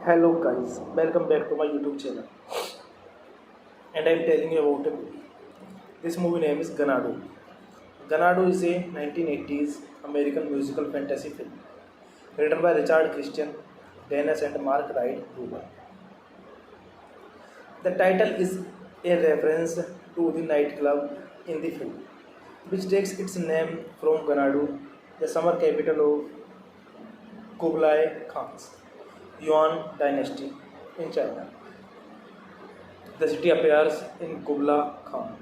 Hello guys, welcome back to my YouTube channel. And I'm telling you about a movie. This movie name is Ganado. Ganado is a 1980s American musical fantasy film written by Richard Christian, Dennis and Mark Wright Rubin. The title is a reference to the nightclub in the film, which takes its name from Ganado, the summer capital of Kublai Khan's Yuan dynasty in China. The city appears in Kubla Khan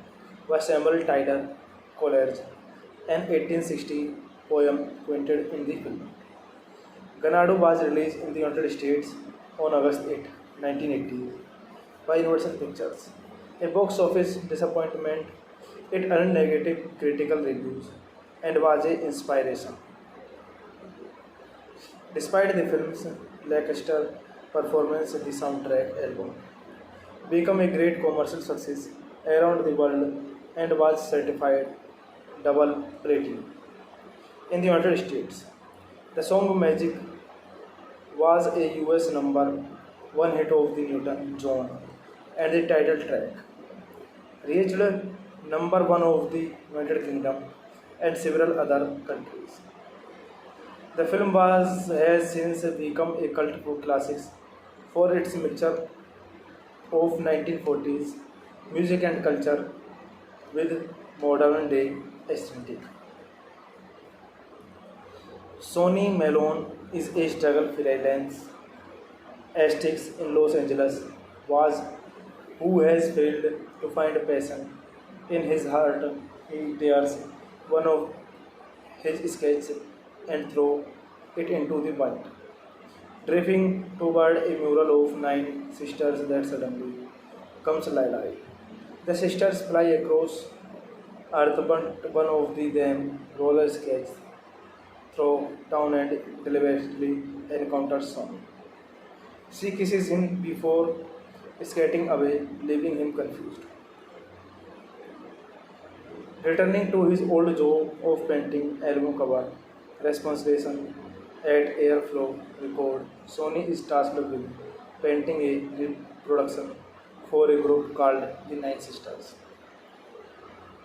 by Samuel Tyler Coleridge, an 1860 poem quoted in the film. Ganado was released in the United States on August 8, 1980 by Universal Pictures. A box office disappointment, it earned negative critical reviews and was a inspiration. Despite the film's lackluster performance, the soundtrack album became a great commercial success around the world and was certified double platinum. In the United States, the song Magic was a US number one hit of the Newton John, and the title track reached number one of the United Kingdom and several other countries. The film has since become a cult classic for its mixture of 1940s music and culture with modern day aesthetic. Sonny Malone is a struggle freelance artist in Los Angeles was who has failed to find passion in his heart. He tears one of his sketches and throw it into the wind, drifting toward a mural of nine sisters that suddenly comes alive. The sisters fly across earth, but one of them roller skates through town and deliberately encounters Son. She kisses him before skating away, leaving him confused. Returning to his old job of painting album cover, responsibility at Airflow Record, Sony is tasked with painting a reproduction for a group called the Nine Sisters.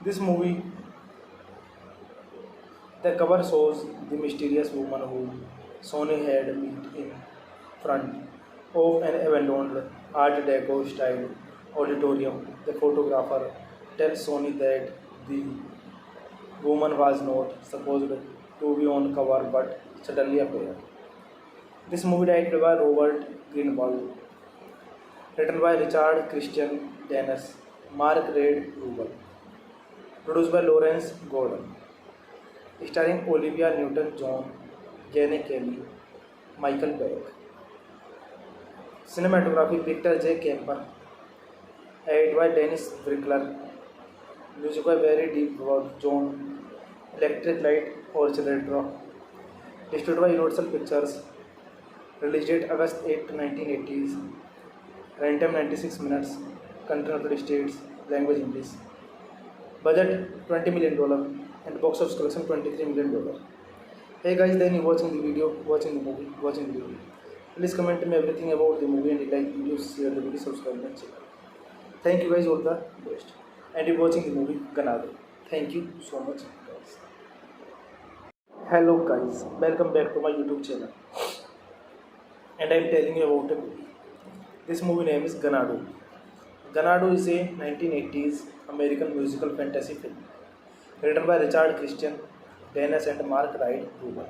This movie, the cover shows the mysterious woman whom Sony had met in front of an abandoned Art Deco style auditorium. The photographer tells Sony that the woman was not supposed to be on cover but suddenly appeared. This movie directed by Robert Greenwald, written by Richard Christian Dennis, Mark Reed Rubel, produced by Lawrence Gordon, starring Olivia Newton-John, Jane Kelly, Michael Beck. Cinematography Victor J. Kemper, edited by Dennis Brickler, music by Barry D. John, Electric Light Orchestra, distributed by Universal Pictures, release date August 8, 1980s, runtime 96 minutes, country United States, language English, budget $20 million, and box office collection $23 million. Hey guys, then you watching the video, watching the movie, watching the video. Please comment me everything about the movie and like videos, share the video, subscribe and channel. Thank you guys, all the best. And you're watching the movie Ganado. Thank you so much guys. Hello guys, welcome back to my YouTube channel. And I'm telling you about a movie. This movie name is Ganado. Ganado is a 1980s American musical fantasy film written by Richard Christian Dennis and Mark Reed Rubel.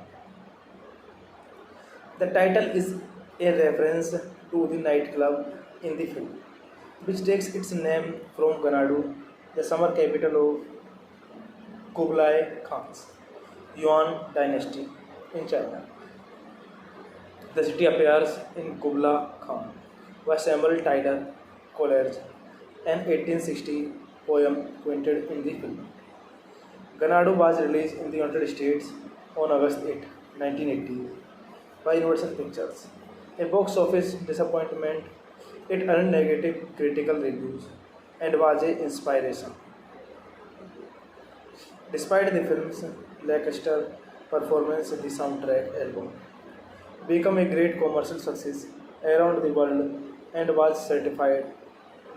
The title is a reference to the nightclub in the film, which takes its name from Ganado, the summer capital of Kublai Khan's Yuan dynasty in China. The city appears in Kubla Khan by Samuel Tyler Coleridge, an 1860 poem quoted in the film. Ganado was released in the United States on August 8, 1980 by Universal Pictures. A box office disappointment, it earned negative critical reviews and was an inspiration. Despite the film's lackluster performance, the soundtrack album became a great commercial success around the world and was certified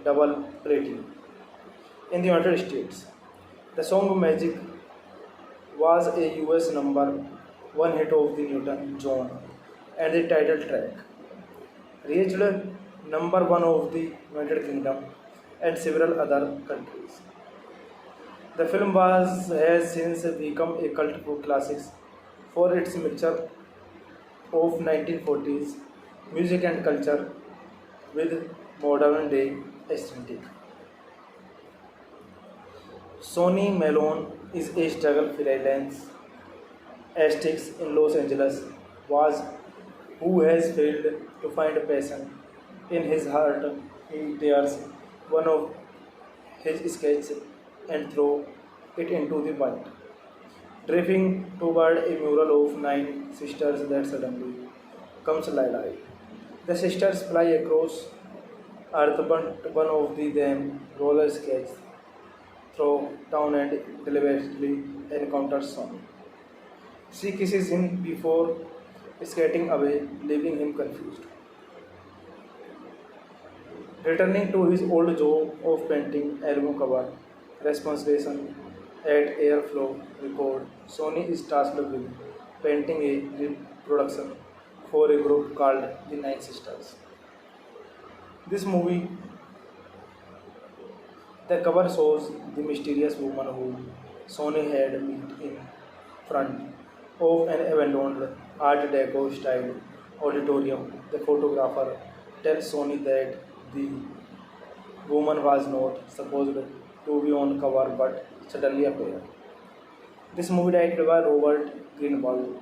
double platinum. In the United States, the song Magic was a US #1 hit of the Newton-John, and the title track reached #1 of the United Kingdom and several other countries. The film has since become a cult classic for its mixture of 1940s music and culture with modern day aesthetic. Sonny Malone is a struggle freelance artist in Los Angeles who has failed to find a passion in his heart. He tears one of his sketches and throws it into the wind, drifting toward a mural of 9 sisters that suddenly comes alive. The sisters fly across earth, but one of them roller skates through town and deliberately encounters Sonny. She kisses him before skating away, leaving him confused. Returning to his old job of painting album cover responsibility at Airflow Record, Sony is tasked with painting a reproduction for a group called the Nine Sisters. This movie, the cover shows the mysterious woman whom Sony had met in front of an abandoned Art Deco style auditorium. The photographer tells Sony that the woman was not supposed to be on cover but suddenly appeared. This movie directed by Robert Greenwald,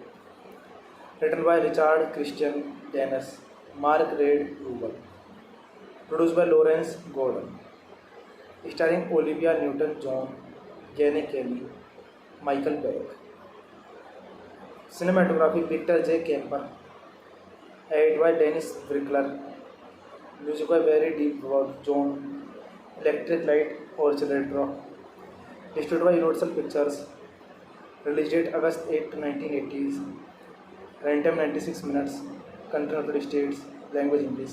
written by Richard Christian Dennis, Mark Reed Rubel, produced by Lawrence Gordon, starring Olivia Newton-John, Jane Kelly, Michael Beck. Cinematography Victor J. Kemper, edited by Dennis Brickler, music by Barry D. John, Electric Light Orchestra, distributed by Universal Pictures, release date August 8, 1980s, runtime 96 minutes, country United States, language English,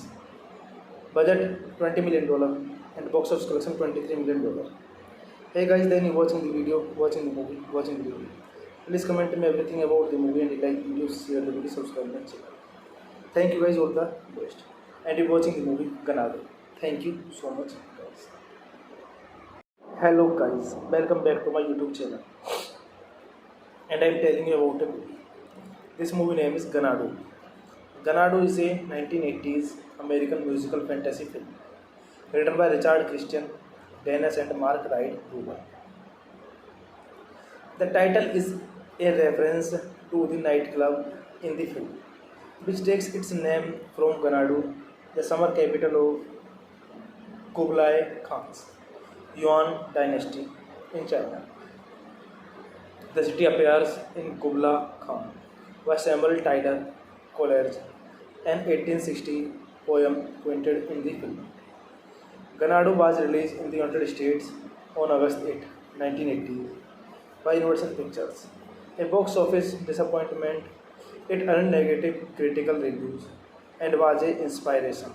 budget $20 million, and box office collection $23 million. Hey guys, then you're watching the video, watching the movie, watching the video. Please comment me everything about the movie and like videos, share the video, subscribe and channel. Thank you guys, all the best. And you're watching the movie Ganado. Thank you so much, guys. Hello, guys. Welcome back to my YouTube channel. And I'm telling you about a movie. This movie name is Ganadu. Ganadu is a 1980s American musical fantasy film written by Richard Christian, Dennis, and Mark Wright Rubin. The title is a reference to the nightclub in the film, which takes its name from Ganadu, the summer capital of Kublai Khan's Yuan dynasty in China. The city appears in Kubla Khan by Samuel Tyler Coleridge, an 1860 poem quoted in the film. Ganadu was released in the United States on August 8, 1980 by Universal Pictures. A box office disappointment, it earned negative critical reviews and was an inspiration.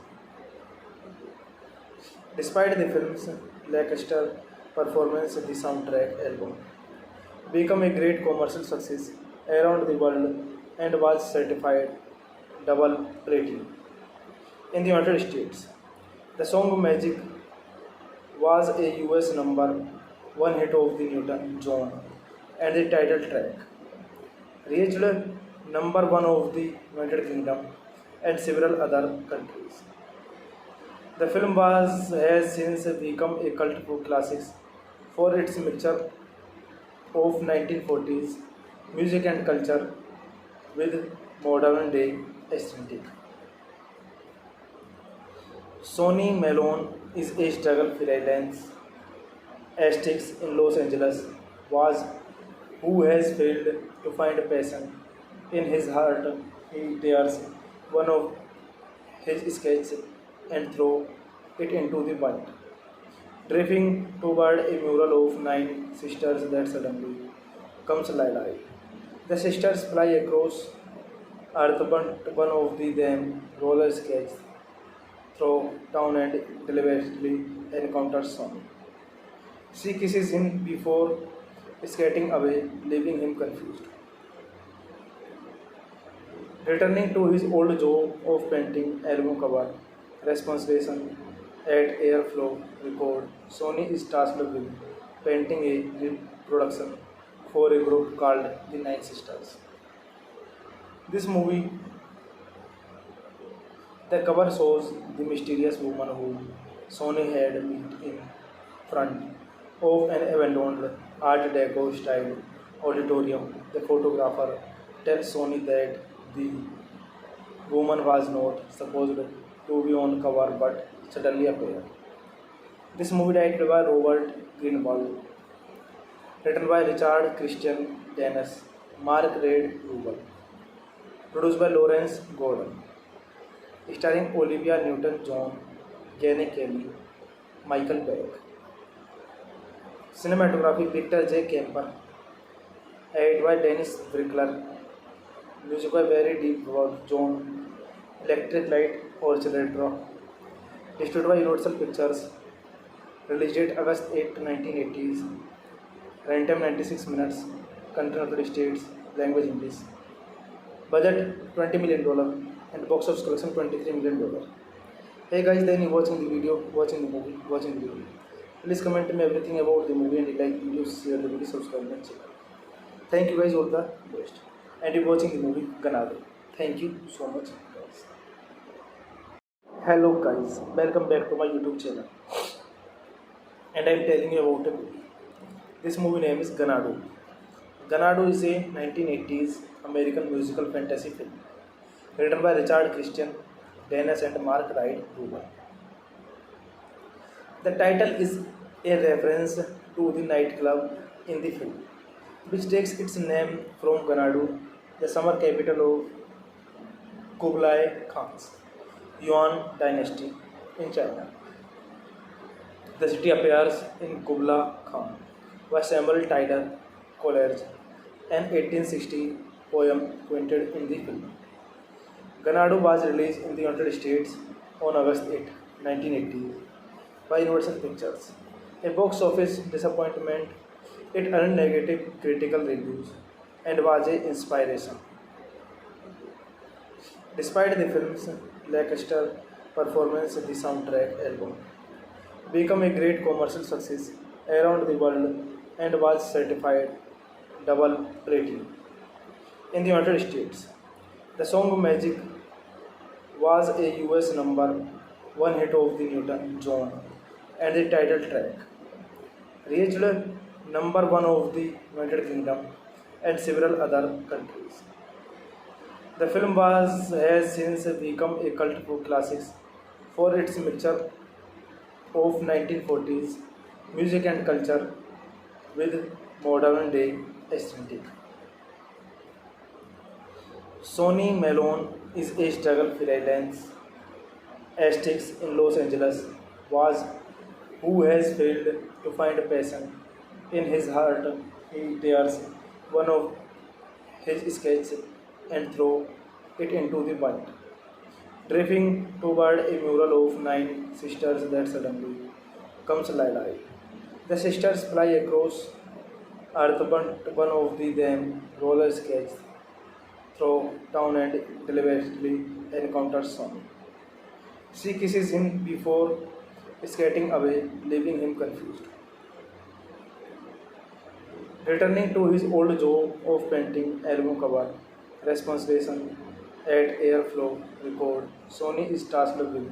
Despite the film's lackluster performance, the soundtrack album became a great commercial success around the world and was certified double platinum. In the United States, the song Magic was a US number one hit of the Newton John, and the title track reached number one of the United Kingdom and several other countries. The film has since become a cult classic for its mixture of 1940s music and culture with modern day aesthetic. Sonny Malone is a struggle freelance artist in Los Angeles was who has failed to find passion in his heart. He tears one of his sketches and throws it into the wind, drifting toward a mural of nine sisters that suddenly comes alive. The sisters fly across earth, but one of them roller skates through town and deliberately encounters Sony. She kisses him before skating away, leaving him confused. Returning to his old job of painting album cover, responsibility at Airflow Record, Sony is tasked with painting a reproduction for a group called the Nine Sisters. This movie, the cover shows the mysterious woman whom Sony had met in front of an abandoned Art Deco style auditorium. The photographer tells Sony that the woman was not supposed to be on cover but suddenly appeared. This movie directed by Robert Greenwald, written by Richard Christian Dennis, Mark Reid Rubel, produced by Lawrence Gordon, starring Olivia Newton-John, Jenny Kelly, Michael Beck. Cinematography Victor J. Kemper, edited by Dennis Brickler, music by Barry Deep John, Electric Light Orchestra, distributed by Universal Pictures, release date August 8, 1980s, runtime 96 minutes, country United States, language English, budget $20 million, and box office collection $23 million. Hey guys, then you watching the video, watching the movie, watching the video. Please comment me everything about the movie and like video, share the video, subscribe and channel. Thank you guys, all the best. And you watching the movie Ganadu. Thank you so much, guys. Hello guys, welcome back to my YouTube channel. And I'm telling you about a movie. This movie name is Ganadu. Ganadu is a 1980s American musical fantasy film written by Richard Christian, Dennis, and Mark Wright Rubin. The title is a reference to the nightclub in the film, which takes its name from Ganadu, the summer capital of Kublai Khan's Yuan dynasty in China. The city appears in Kubla Khan by Samuel Tyler Coleridge, an 1860 poem quoted in the film. Ganadu was released in the United States on August 8, 1980 by Universal Pictures. A box office disappointment, it earned negative critical reviews and was an inspiration. Despite the film's lackluster performance the soundtrack album. Became a great commercial success around the world and was certified double platinum. In the United States, the song Magic was a US number one hit of the Newton John and the title track reached number one of the United Kingdom and several other countries. The film has since become a cult classic for its mixture of 1940s music and culture with modern day aesthetic. Sonny Malone is a struggle freelance artist in Los Angeles was who has failed to find passion in his heart. He tears one of his sketches and throws it into the wind, drifting toward a mural of nine sisters that suddenly comes alive. The sisters fly across earth, but one of them roller skates through town and deliberately encounters Sonic. She kisses him before skating away, leaving him confused. Returning to his old job of painting album cover, responsibility at Airflow Record, Sony is tasked with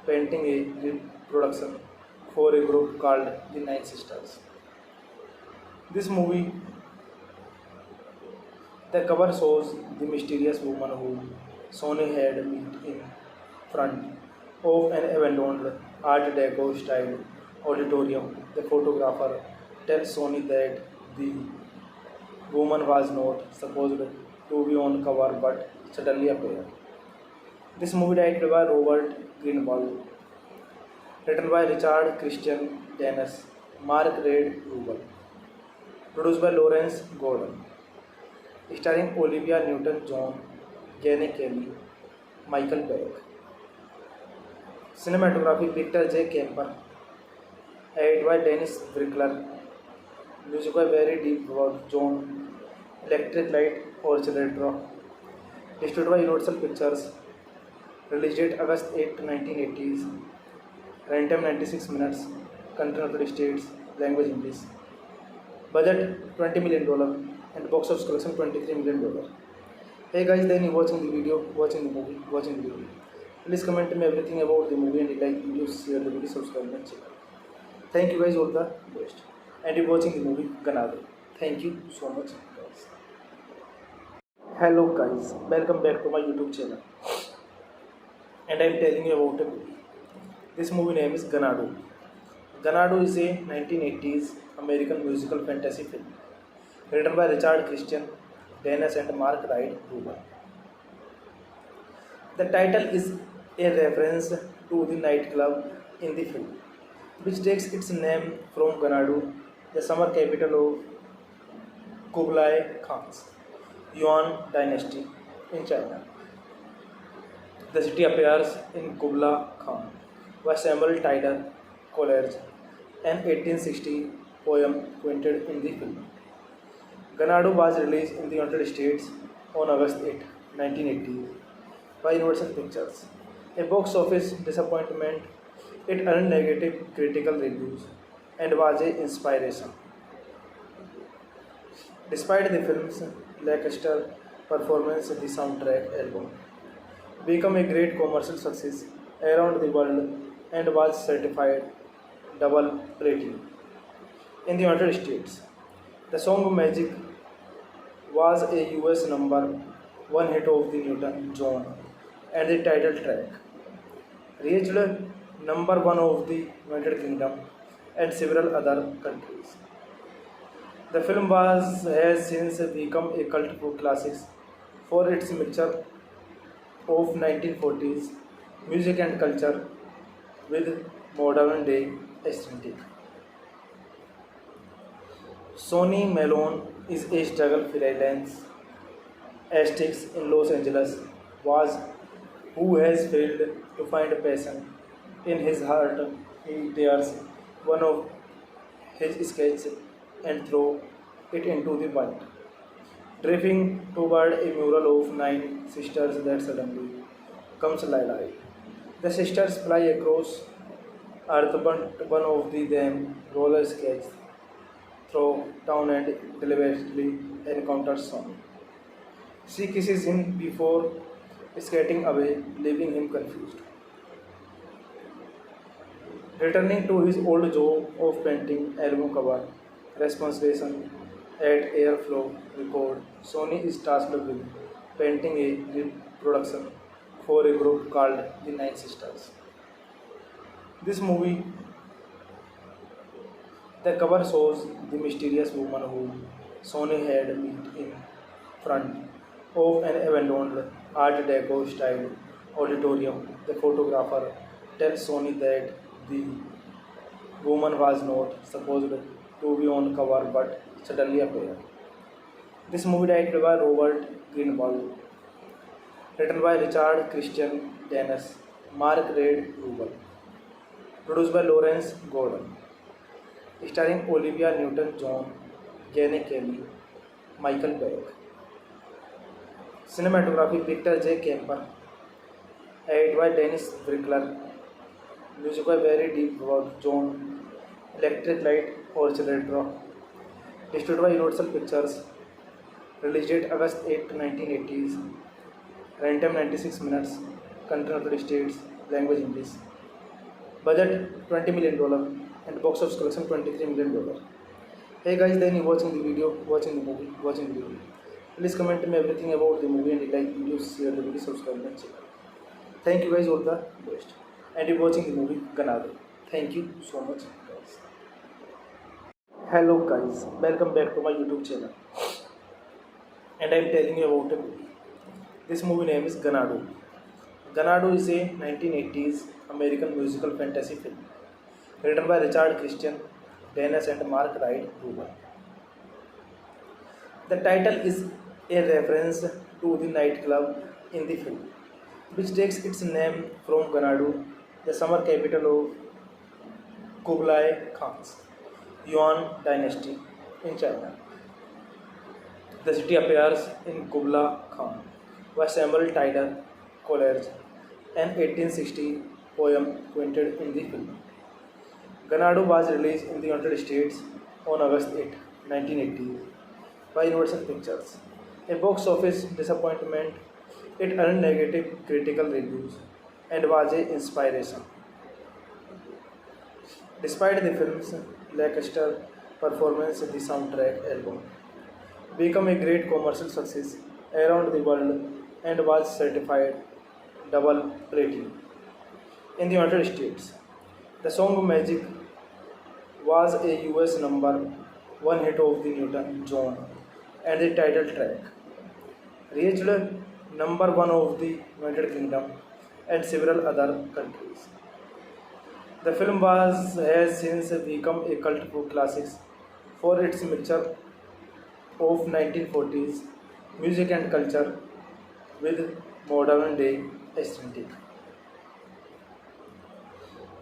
painting a reproduction for a group called the Nine Sisters. This movie, the cover shows the mysterious woman whom Sony had met in front of an abandoned Art Deco style auditorium. The photographer tells Sony that the woman was not supposed to be on cover but suddenly appeared. This movie directed by Robert Greenwald, written by Richard Christian Dennis, Mark Reed Rubel, produced by Lawrence Gordon, starring Olivia Newton-John, Jenny Kelly, Michael Beck. Cinematography Victor J. Kemper, edited by Dennis Brickler, music by Barry Deep John, Electric Light Orchestra, distributed by Universal Pictures, release date August 8, 1980s, runtime 96 minutes, country United States, language English, budget $20 million and box office collection $23 million. Hey guys, then you watching the video, watching the movie, watching the video. Please comment me everything about the movie and like video, share the video, subscribe my channel. Thank you guys, all the best. And you watching the movie Ganado. Thank you so much guys. Hello guys, welcome back to my YouTube channel. And I am telling you about a movie. This movie name is Ganado. Ganado is a 1980s American musical fantasy film written by Richard Christian Dennis and Mark Wright Rubin. The title is a reference to the nightclub in the film, which takes its name from Ganado, the summer capital of Kublai Khan's Yuan dynasty in China. The city appears in Kublai Khan by Samuel Taylor Coleridge, an 1860 poem quoted in the film. Ganado was released in the United States on August 8, 1980 by Universal Pictures. A box office disappointment, it earned negative critical reviews and was an inspiration. Despite the film's lackluster performance, the soundtrack album became a great commercial success around the world and was certified double platinum. In the United States, the song Magic was a US number one hit of the Newton John and the title track reached number one of the United Kingdom and several other countries. The film has since become a cult classic for its mixture of 1940s music and culture with modern day aesthetic. Sonny Malone is a struggle freelance artist in Los Angeles was who has failed to find passion in his heart. He tears one of his sketches and throws it into the wind, drifting toward a mural of nine sisters that suddenly comes alive. The sisters fly across Earth, but one of them roller skates through town and deliberately encounters Sony. She kisses him before skating away, leaving him confused. Returning to his old job of painting album cover, responsibility at Airflow Record, Sony is tasked with painting a reproduction for a group called the Nine Sisters. This movie, the cover shows the mysterious woman whom Sony had met in front of an abandoned Art Deco style auditorium. The photographer tells Sony that the woman was not supposed to be on cover but suddenly appeared. This movie directed by Robert Greenwald, written by Richard Christian Dennis, Mark Reid Rubel, produced by Lawrence Gordon, starring Olivia Newton-John, Jane Kelly, Michael Beck. Cinematography Victor J. Kemper, edited by Dennis Brickler, music by Barry D. John, Electric Light Orchestra, distributed by Universal Pictures, release date August 8, 1980s, runtime 96 minutes, country United States, language English, budget $20 million, and box office collection $23 million. Hey guys, then you watching the video, watching the movie, watching the video. Please comment me everything about the movie and like videos, share the video, subscribe my channel. Thank you guys, all the best. And you're watching the movie Ganado. Thank you so much guys. Hello guys, welcome back to my YouTube channel. And I'm telling you about a movie. This movie name is Ganado. Ganado is a 1980s American musical fantasy film written by Richard Christian Dennis and Mark Reid Rubin. The title is a reference to the nightclub in the film, which takes its name from Ganado, the summer capital of Kublai Khan's Yuan dynasty in China. The city appears in Kubla Khan by Samuel Taylor Coleridge, an 1860 poem quoted in the film. Ganado was released in the United States on August 8, 1980 by Universal Pictures. A box office disappointment, it earned negative critical reviews and was an inspiration. Despite the film's lackluster performance, the soundtrack album became a great commercial success around the world and was certified double platinum. In the United States, the song Magic was a US number one hit of the Newton-John and the title track reached number one of the United Kingdom and several other countries. The film has since become a cult classic for its mixture of 1940s music and culture with modern day aesthetic.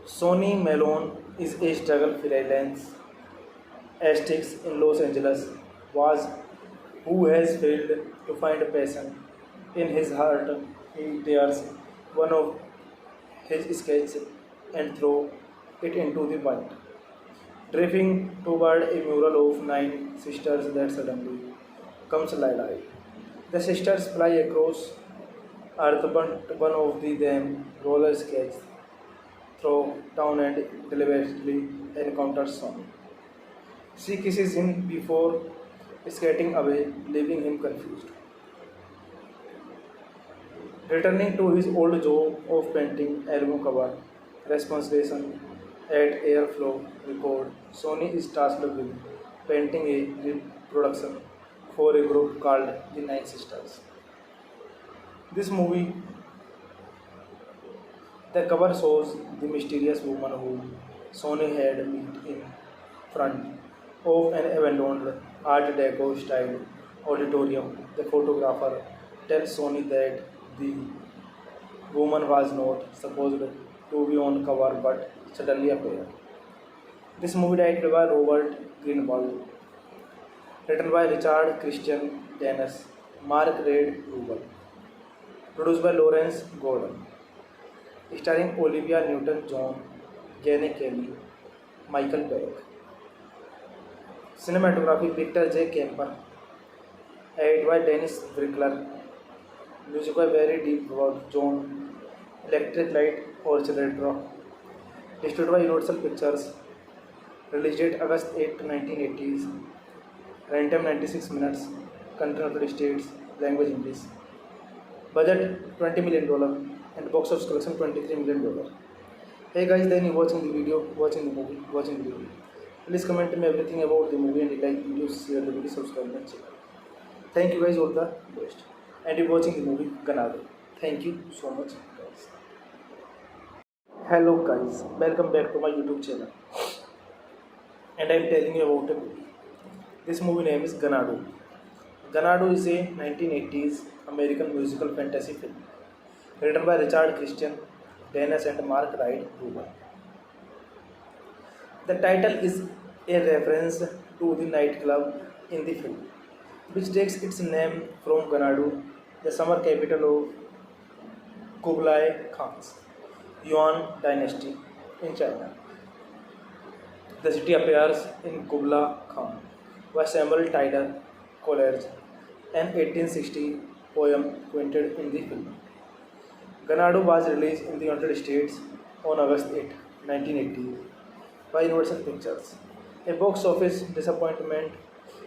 Sonny Malone is a struggle freelance artist in Los Angeles was who has failed to find passion in his heart. He tears one of his sketches and throws it into the wind, drifting toward a mural of nine sisters that suddenly comes alive. The sisters fly across Earth, but one of them roller skates through town and deliberately encounters Sony. She kisses him before skating away, leaving him confused. Returning to his old job of painting album cover, responsibility at Airflow Record, Sony is tasked with painting a reproduction for a group called the Nine Sisters. This movie, the cover shows the mysterious woman whom Sony had met in front of an abandoned Art Deco style auditorium. The photographer tells Sony that the woman was not supposed to be on cover but suddenly appeared. This movie directed by Robert Greenwald, written by Richard Christian Dennis, Mark Reid Rubel, produced by Lawrence Gordon, starring Olivia Newton-John, Jane Kelly, Michael Beck. Cinematography Victor J. Kemper, edited by Dennis Brickler, music by Barry D. John, Electric Light Orchestra, distributed by Universal Pictures, release date August 8, 1980s, runtime 96 minutes, country United States, language English, budget $20 million, and box office collection $23 million. Hey guys, then you watching the video, watching the movie, watching the video. Please comment me everything about the movie and like videos, share the video, subscribe my channel. Thank you guys, all the best. And you watching the movie Ganado. Thank you so much guys. Hello guys, welcome back to my YouTube channel. And I am telling you about a movie. This movie name is Ganado. Ganado is a 1980s American musical fantasy film written by Richard Christian, Dennis and Mark Wright Rubin. The title is a reference to the nightclub in the film, which takes its name from Ganado, the summer capital of Kublai Khan's Yuan dynasty in China. The city appears in Kubla Khan by Samuel Taylor Coleridge, an 1860 poem quoted in the film. Ganado was released in the United States on August 8, 1980 by Universal Pictures. A box office disappointment,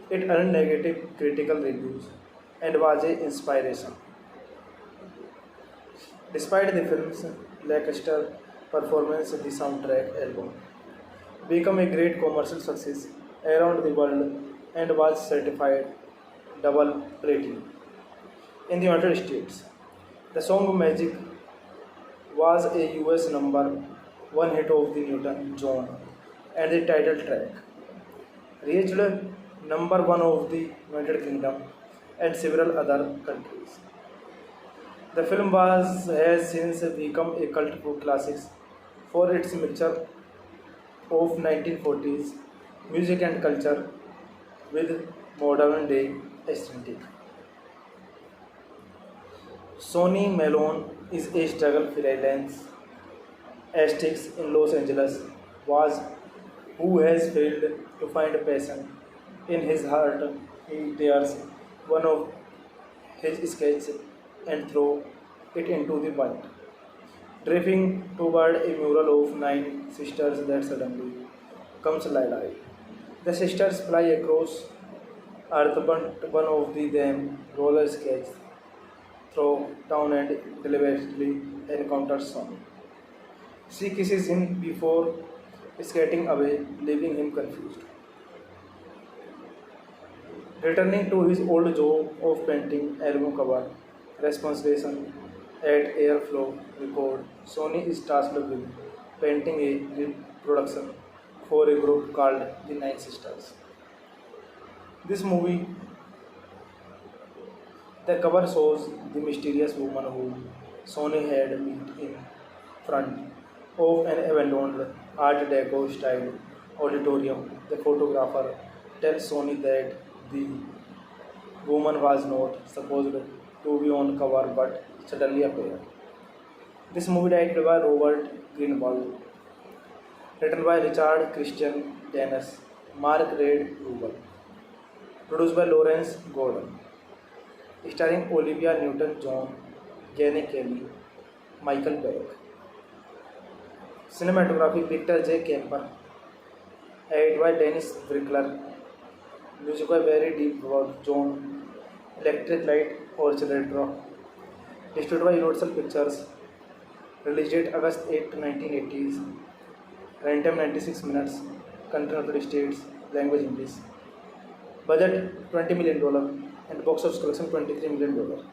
it earned negative critical reviews and was an inspiration. Despite the film's lackluster performance, the soundtrack album became a great commercial success around the world and was certified double platinum. In the United States, the song Magic was a US #1 hit of the Newton-John, and the title track reached #1 of the United Kingdom and several other countries. The film has since become a cult classic for its mixture of 1940s music and culture with modern day aesthetic. Sonny Malone is a struggle freelance artist in Los Angeles who has failed to find passion in his heart. He tears one of his sketches and throws it into the wind, drifting toward a mural of 9 sisters that suddenly comes alive. The sisters fly across earth, but one of them roller skates through town and deliberately encounters Sonny. She kisses him before skating away, leaving him confused. Returning to his old job of painting album cover responsibility at Airflow Record, Sonny is tasked with painting a reproduction for a group called the Nine Sisters. This movie, the cover shows the mysterious woman whom Sonny had met in front of an abandoned Art Deco style auditorium. The photographer tells Sonny that the woman was not supposed to be on cover but suddenly appeared. This movie directed by Robert Greenwald, written by Richard Christian Dennis, Mark Reid Rubel, produced by Lawrence Gordon, starring Olivia Newton-John, Jane Kelly, Michael Beck. Cinematography Victor J. Kemper, edited by Dennis Brickler, music by Barry D. John, Electric Light Orchestra, distributed by Universal Pictures, release date August 8, 1980s, runtime 96 minutes, country United States, language English, budget $20 million, and box office collection $23 million.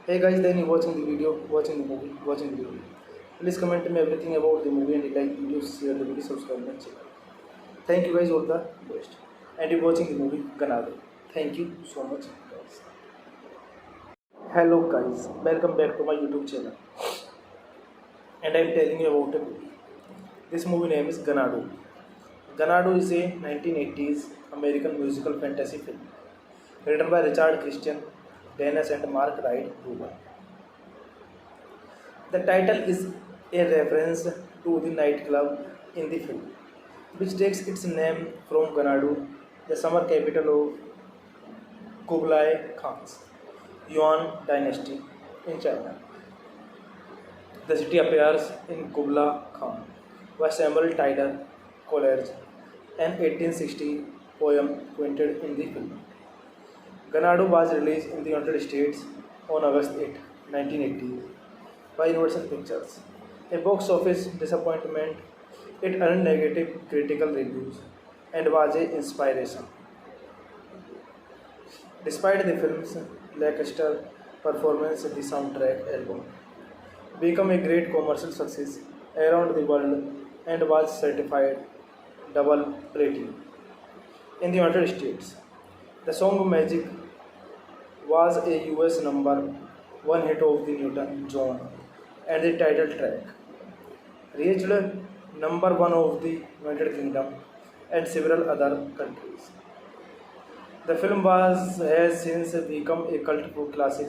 Hey guys, then you watching the video, watching the movie, watching the video. Please comment me everything about the movie and like videos, share the video, subscribe my channel. Thank you guys, all the best. And you watching the movie Ganado. Thank you so much guys. Hello guys, welcome back to my YouTube channel. And I am telling you about a movie. This movie name is Ganado. Ganado is a 1980s American musical fantasy film written by Richard Christian, Dennis and Mark Wright Rubin. The title is a reference to the nightclub in the film, which takes its name from Ganadu, the summer capital of Kublai Khan's Yuan dynasty in China. The city appears in Kubla Khan by Samuel Taylor Coleridge, an 1860 poem quoted in the film. Ganadu was released in the United States on August 8, 1980 by Universal Pictures. A box office disappointment, it earned negative critical reviews and was a inspiration. Despite the film's lackluster performance, the soundtrack album became a great commercial success around the world and was certified double platinum. In the United States, the song Magic was a US number one hit of the Newton John, and the title track reached number one of the United Kingdom and several other countries. The film has since become a cult classic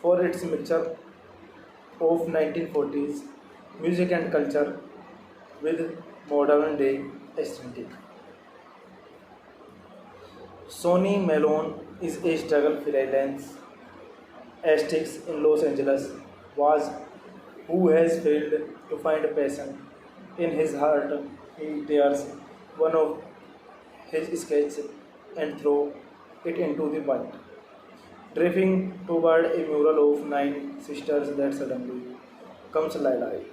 for its mixture of 1940s music and culture with modern day aesthetic. Sonny Malone is a struggle freelance artist in Los Angeles was who has failed to find passion in his heart. He tears one of his sketches and throws it into the wind, drifting toward a mural of nine sisters that suddenly comes alive.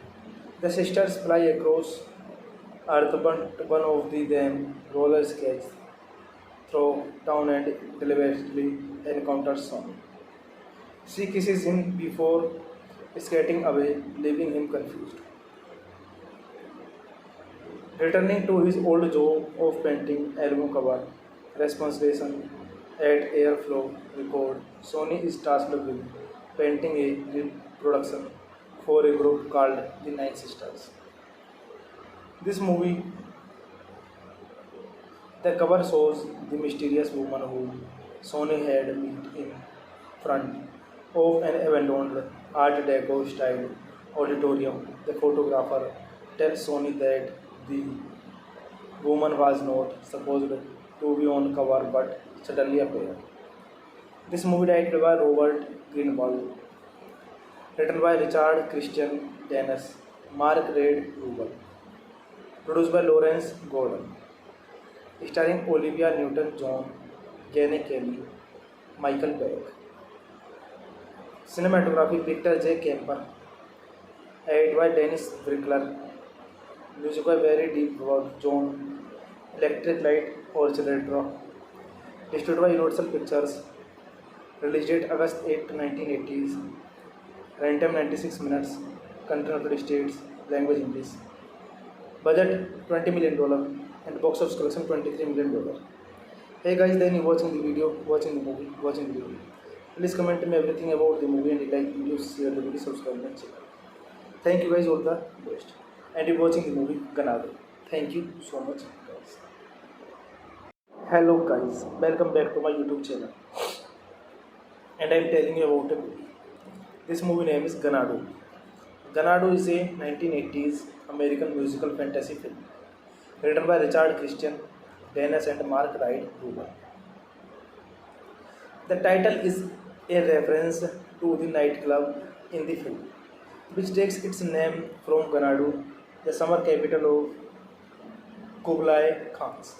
The sisters fly across earth, but one of them roller skates through town and deliberately encounters Son. She kisses him before skating away, leaving him confused. Returning to his old job of painting album cover, responsibility at Airflow Record, Sony is tasked with painting a reproduction for a group called the Nine Sisters. This movie, the cover shows the mysterious woman whom Sony had met in front of an abandoned Art Deco style auditorium. The photographer tells Sony that the woman was not supposed to be on cover but suddenly appeared. This movie directed by Robert Greenwald, written by Richard Christian Dennis, Mark Reed Rubel, produced by Lawrence Gordon, starring Olivia Newton-John, Jenny Kelly, Michael Beck. Cinematography Victor J. Kemper, edited by Dennis Brickler, music by Barry Deep John, Electric Light Orchestra, distributed by Universal Pictures, release date August 8, 1980s, runtime 96 minutes, country United States, language English, budget $20 million, and box office collection $23 million. Hey guys, then you watching the video, watching the movie, watching the video. Please comment me everything about the movie and like videos, share the video, subscribe and channel. Thank you guys, all the best. And you're watching the movie Ganado. Thank you so much guys. Hello guys, welcome back to my YouTube channel. And I'm telling you about a movie. This movie name is Ganado. Ganado is a 1980s American musical fantasy film written by Richard Christian Dennis and Mark Reed Rubel. The title is a reference to the nightclub in the film, which takes its name from Ganadu, the summer capital of Kublai Khan's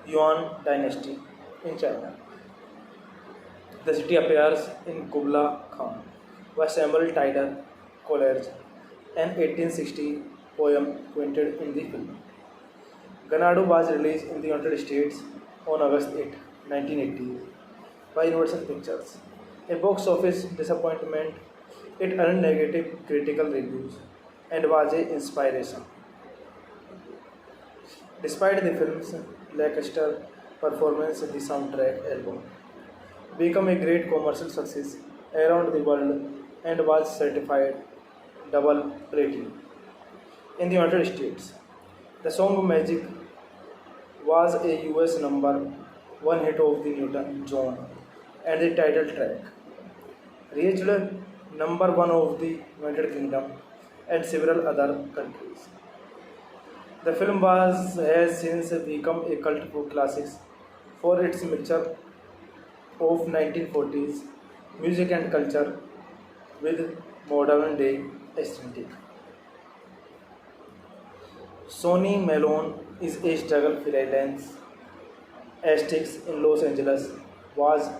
Yuan dynasty in China. The city appears in Kubla Khan by Samuel Taylor Coleridge, an 1860 poem quoted in the film. Ganado was released in the United States on August 8, 1980 by Universal Pictures. A box office disappointment, it earned negative critical reviews and was a inspiration. Despite the film's lackluster performance, the soundtrack album became a great commercial success around the world and was certified double platinum. In the United States, the song Magic was a US number one hit of the Newton John, and the title track reached number one of the United Kingdom and several other countries. The film has since become a cult food classic for its mixture of 1940s music and culture with modern day aesthetic. Sonny Malone is a struggle freelance artist in Los Angeles was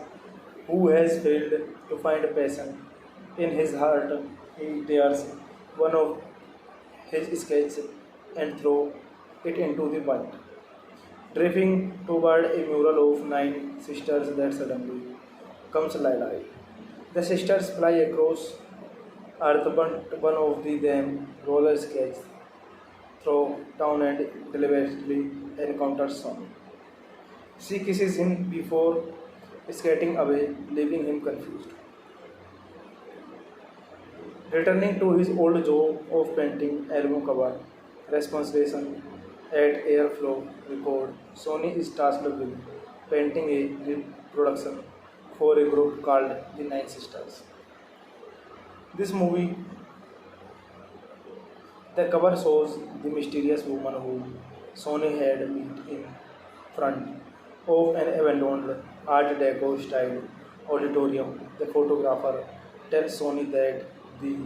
who has failed to find a passion in his heart. He tears one of his sketches and throws it into the wind, drifting toward a mural of nine sisters that suddenly comes alive. The sisters fly across earth, but one of them roller skates through town and deliberately encounters Son. She kisses him before skating away, leaving him confused. Returning to his old job of painting album cover, responsibility at Airflow Record, Sony is tasked with painting a reproduction for a group called the Nine Sisters. This movie, the cover shows the mysterious woman whom Sony had met in front of an abandoned Art Deco style auditorium. The photographer tells Sony that the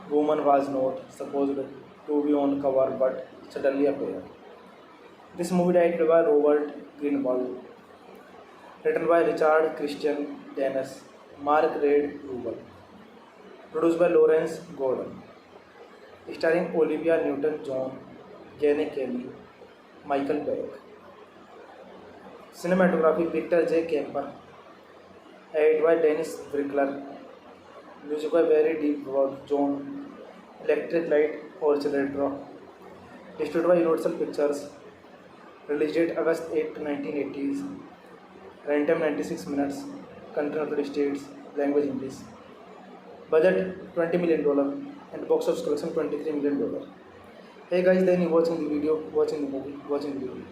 woman was not supposed to be on cover but suddenly appeared. This movie directed by Robert Greenwald, written by Richard Christian Dennis, Mark Reed Rubel, produced by Lawrence Gordon, starring Olivia Newton-John, Jenny Kelly, Michael Beck. Cinematography Victor J. Kemper, edited by Dennis Brickler, music by Barry D. John, Electric Light Orchestra, distributed by Universal Pictures, release date August 8, 1980s, runtime 96 minutes, country United States, language English, budget $20 million, and box office collection $23 million. Hey guys, then you watching the video, watching the movie, watching the video.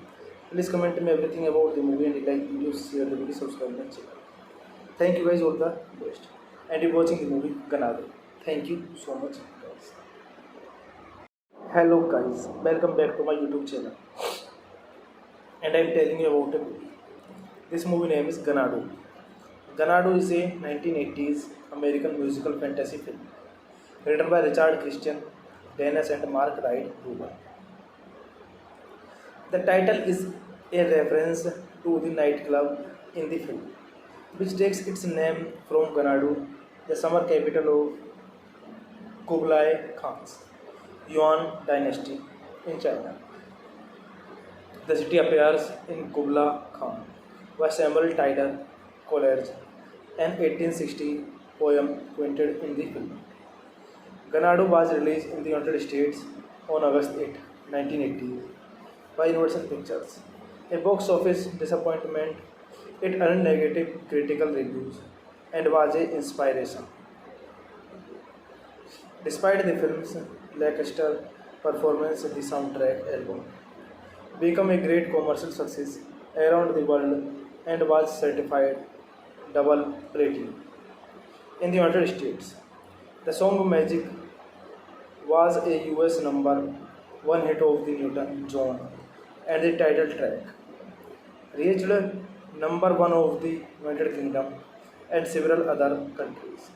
Please comment me everything about the movie and like video, share the video, subscribe and channel. Thank you guys, all the best. And you're watching the movie Ganado. Thank you so much guys. Hello guys, welcome back to my YouTube channel. And I'm telling you about a movie. This movie name is Ganado. Ganado is a 1980s American musical fantasy film written by Richard Christian Dennis and Mark Reed Rubel. The title is a reference to the nightclub in the film, which takes its name from Ganado, the summer capital of Kublai Khan's Yuan dynasty in China. The city appears in Kubla Khan by Samuel Tyler Coleridge, an 1860 poem quoted in the film. Ganado was released in the United States on August 8, 1980 by Universal Pictures. A box office disappointment, it earned negative critical reviews and was an inspiration. Despite the film's lackluster performance, the soundtrack album became a great commercial success around the world and was certified double platinum in the United States. The song Magic was a US number 1 hit of the Newton John and the title track reached number 1 of the United Kingdom and several other countries.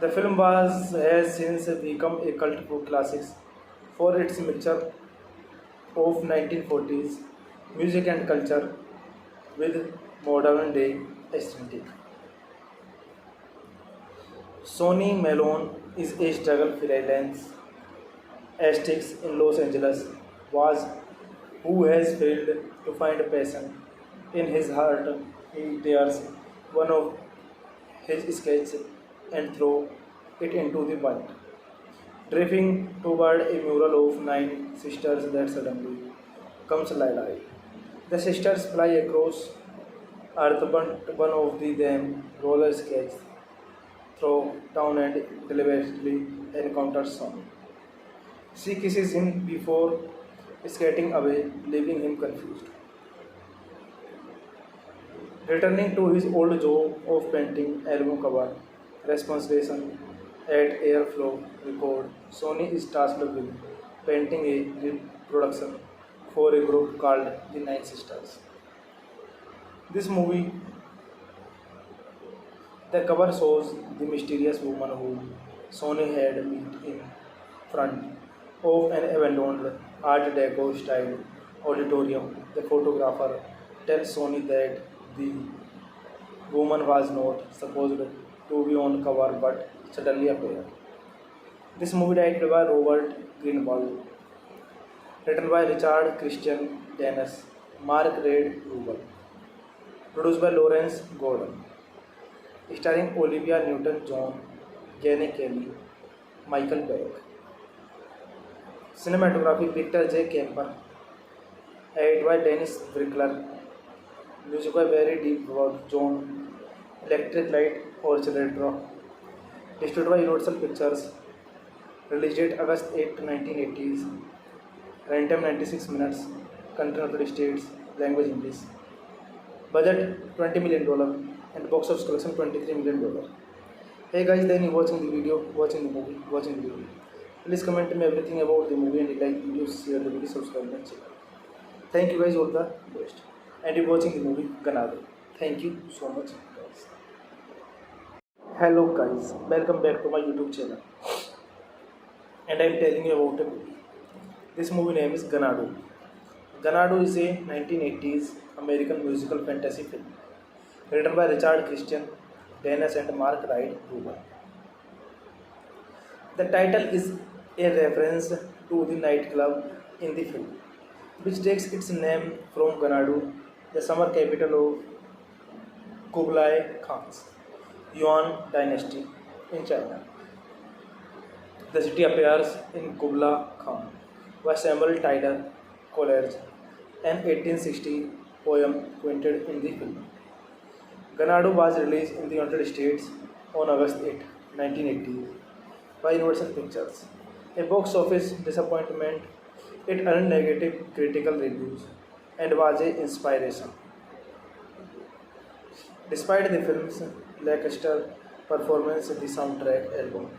The film has since become a cult food classic for its mixture of 1940s music and culture with modern day aesthetic. Sonny Malone is a struggle freelance artist in Los Angeles was who has failed to find a passion in his heart. He tears one of his sketches and throws it into the wind, drifting toward a mural of nine sisters that suddenly comes alive. The sisters fly across earth, but one of them roller skates through town and deliberately encounters Son. She kisses him before skating away, leaving him confused. Returning to his old job of painting album cover, responsibility At Airflow Record, Sony is tasked with painting a reproduction for a group called the Nine Sisters. This movie, the cover shows the mysterious woman who Sony had met in front of an abandoned Art Deco style auditorium. The photographer tells Sony that the woman was not supposed to be on cover but suddenly appeared. This movie directed by Robert Greenwald, written by Richard Christian Dennis, Mark Reid Rubel, produced by Lawrence Gordon, starring Olivia Newton-John, Jenny Kelly, Michael Beck. Cinematography Victor J. Kemper, edited by Dennis Brickler, music by Barry D. John, Electric Light Orchestra, distributed by Universal Pictures, release date August 8, 1980s, runtime 96 minutes, country United States, language English, budget $20 million, and box office collection $23 million. Hey guys, then you watching the video, watching the movie, watching the video. Please comment me everything about the movie and like videos, share the video, subscribe and channel. Thank you guys, all the best. And you're watching the movie Ganado. Thank you so much guys. Hello guys, welcome back to my YouTube channel. And I'm telling you about a movie. This movie name is Ganado. Ganado is a 1980s American musical fantasy film written by Richard Christian Dennis and Mark Reid Rubel. The title is a reference to the nightclub in the film, which takes its name from Ganado, the summer capital of Kublai Khan's Yuan dynasty in China. The city appears in Kubla Khan by Samuel Tyler Coleridge, an 1860 poem quoted in the film. Ganado was released in the United States on August 8, 1980 by Universal Pictures. A box office disappointment, it earned negative critical reviews and was an inspiration. Despite the film's lackluster performance, the soundtrack album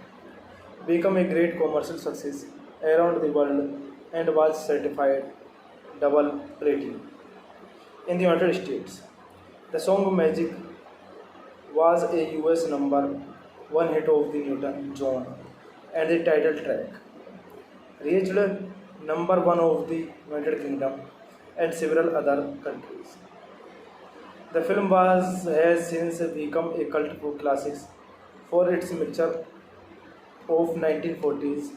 became a great commercial success around the world and was certified double platinum. In the United States, the song Magic was a US number 1 hit of the Newton-John, and the title track reached number 1 of the United Kingdom and several other countries. The film has since become a cult classic for its mixture of 1940s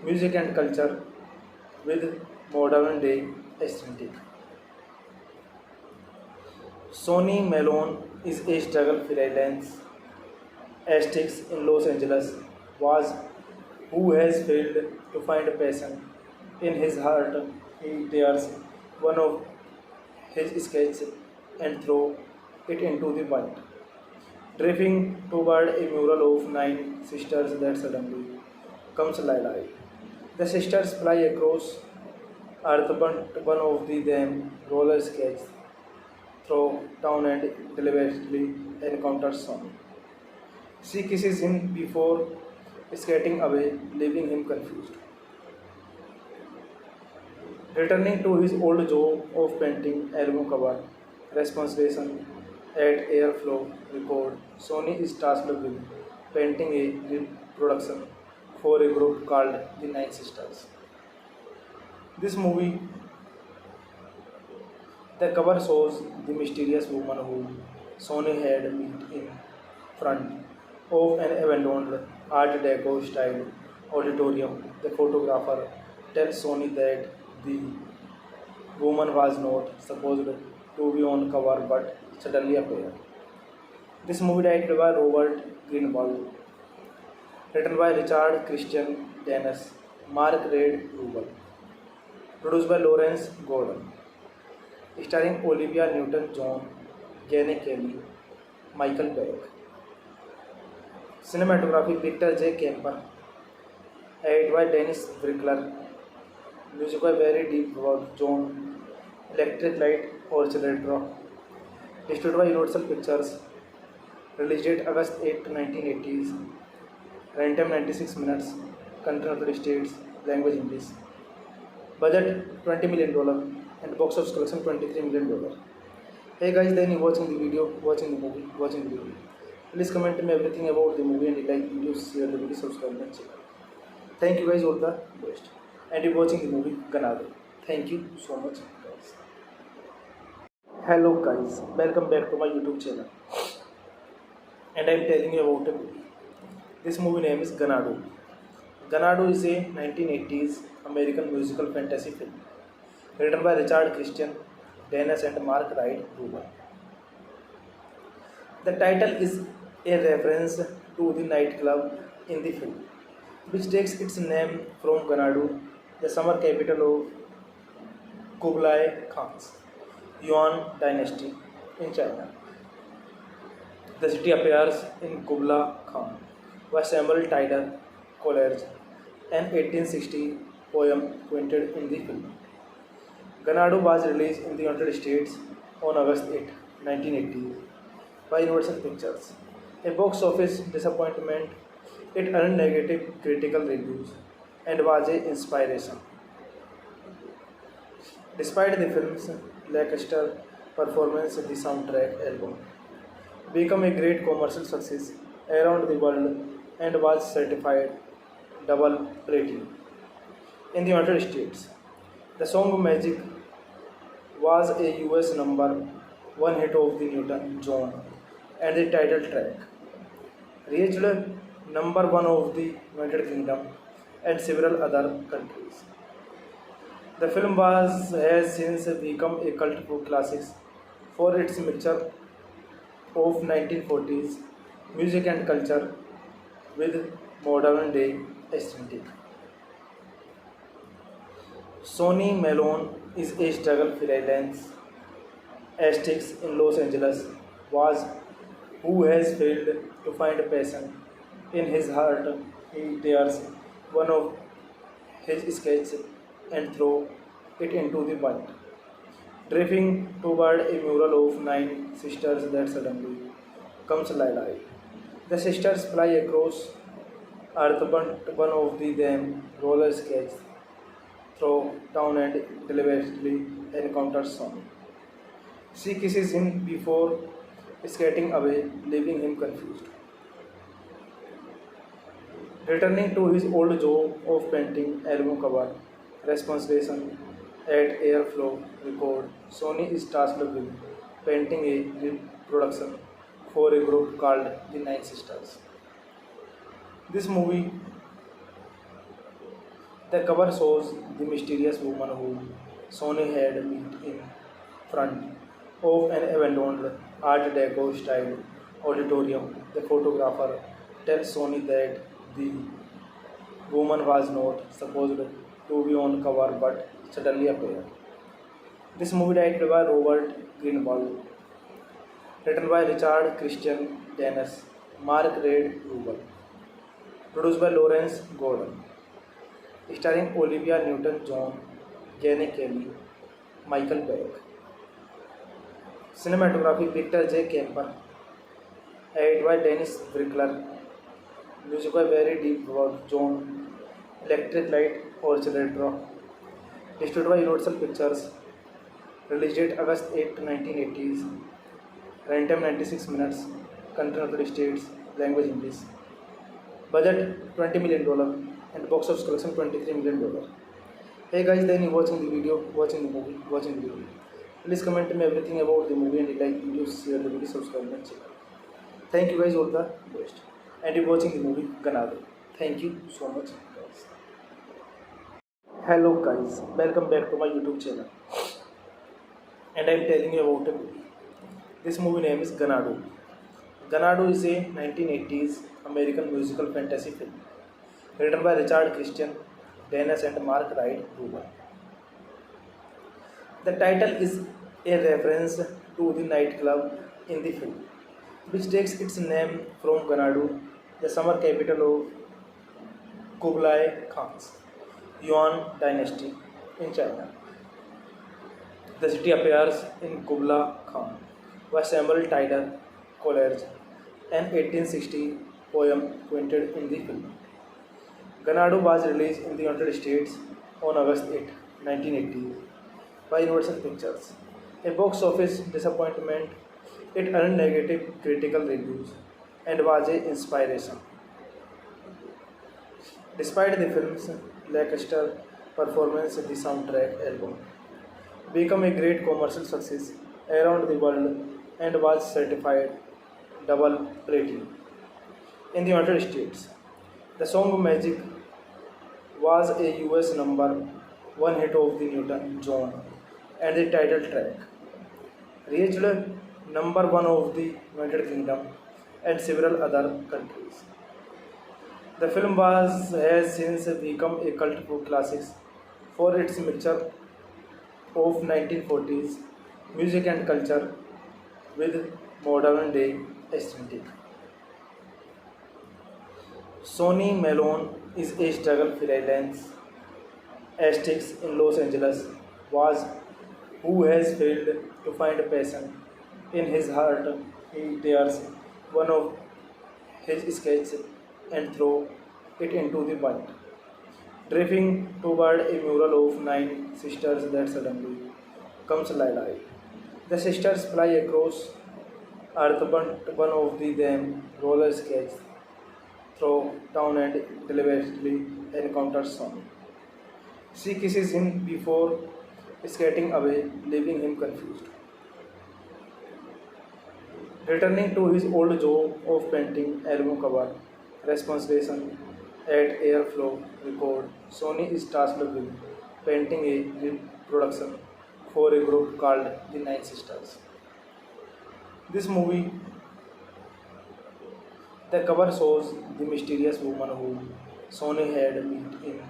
music and culture with modern day aesthetic. Sonny Malone is a struggle freelance artist in Los Angeles was who has failed to find a passion in his heart. He tears one of his sketches and throws it into the wind, drifting toward a mural of 9 sisters that suddenly comes alive. The sisters fly across earth, but one of them roller skates through town and deliberately encounters Sonny. She kisses him before skating away, leaving him confused. Returning to his old job of painting album cover responsibility at Airflow Record, Sony is tasked with painting a reproduction for a group called the Nine Sisters. This movie, the cover shows the mysterious woman who Sony had met in front of an abandoned Art Deco style auditorium. The photographer tells Sony that the woman was not supposed to be on cover but suddenly appeared. This movie directed by Robert Greenwald, written by Richard Christian Dennis, Mark Reid Rubel, produced by Lawrence Gordon, starring Olivia Newton-John, Jenny Kelly, Michael Beck. Cinematography Victor J. Kemper, edited by Dennis Brickler, music by Barry D. John, Electric Light Orchestra, distributed by Universal Pictures, release date August 8, 1980s, Runtime 96 minutes. Country United States. Language English. Budget $20 million and box office collection $23 million. Hey guys, then you watching the video, watching the movie, watching the video. Please comment me everything about the movie and you like videos, share the video, subscribe my channel. Thank you guys, all the best. And you watching the movie Ganado. Thank you so much guys. Hello guys, welcome back to my YouTube channel. And I am telling you about a movie. This movie name is Ganado. Ganado is a 1980s American musical fantasy film written by Richard Christian, Dennis and Mark Wright Rubin. The title is a reference to the nightclub in the film, which takes its name from Ganado, the summer capital of Kublai Khan's Yuan dynasty in China. The city appears in Kubla Khan by Samuel Tyler Coleridge, an 1860 poem quoted in the film. Ganado was released in the United States on August 8, 1980 by Universal Pictures. A box office disappointment, it earned negative critical reviews and was an inspiration. Despite the film's lackluster performance, the soundtrack album became a great commercial success around the world and was certified double platinum. In the United States, the song Magic was a US number 1 hit of the Newton John and the title track reached number 1 of the United Kingdom and several other countries. The film has since become a cult classic for its mixture of 1940s music and culture with modern day aesthetic. Sonny Malone is a struggle freelance artist in Los Angeles was who has failed to find passion in his heart. He tears one of his sketches and throws it into the wind, drifting toward a mural of 9 sisters that suddenly comes alive. The sisters fly across earth, but one of them roller skates through town and deliberately encounters Sonny. She kisses him before skating away, leaving him confused. Returning to his old job of painting album cover, responsibility at Airflow Record, Sony is tasked with painting a reproduction for a group called the Nine Sisters. This movie, the cover shows the mysterious woman whom Sony had met in front of an abandoned Art Deco style auditorium. The photographer tells Sony that the woman was not supposed to be on cover but suddenly appeared. This movie directed by Robert Greenwald, written by Richard Christian Dennis, Mark Reid Rubel, produced by Lawrence Gordon, starring Olivia Newton-John, Jenny Kelly, Michael Beck. Cinematography Victor J. Kemper, edited by Dennis Brickler, music by Barry Deep John, Electric Light Orchestra, distributed by Universal Pictures, release date August 8, 1980s, runtime 96 minutes, country United States, language English. Budget $20 million and box office collection $23 million. Hey guys, then you watching the video, watching the movie, watching the video. Please comment me everything about the movie and you like videos, share the video, subscribe my channel. Thank you guys, all the best. And you watching the movie Ganado. Thank you so much guys. Hello guys, welcome back to my YouTube channel. And I am telling you about a movie. This movie name is Ganado. Ganado is a 1980s American musical fantasy film written by Richard Christian, Dennis and Mark Wright Rubin. The title is a reference to the nightclub in the film, which takes its name from Ganado, the summer capital of Kublai Khan's Yuan dynasty in China. The city appears in Kubla Khan by Samuel Tyler Coleridge, an 1860 poem quoted in the film. Ganadu was released in the United States on August 8, 1980 by Universal Pictures. A box office disappointment, it earned negative critical reviews and was a inspiration. Despite the film's lackluster performance, the soundtrack album became a great commercial success around the world and was certified double platinum. In the United States, the song Magic was a US number one hit of the Newton John and the title track reached number one of the United Kingdom and several other countries. The film has since become a cult classic for its mixture of 1940s music and culture with modern day aesthetic. Sonny Malone is a struggle freelance artist in Los Angeles was who has failed to find passion in his heart. He tears one of his sketches and throws it into the white, drifting toward a mural of nine sisters that suddenly comes alive. The sisters fly across earth, but one of them roller skates through town and deliberately encounters Sonic. She kisses him before skating away, leaving him confused. Returning to his old job of painting album cover, responsibility at Airflow Record, Sony is tasked with painting a reproduction for a group called the Nine Sisters. This movie, the cover shows the mysterious woman whom Sony had met in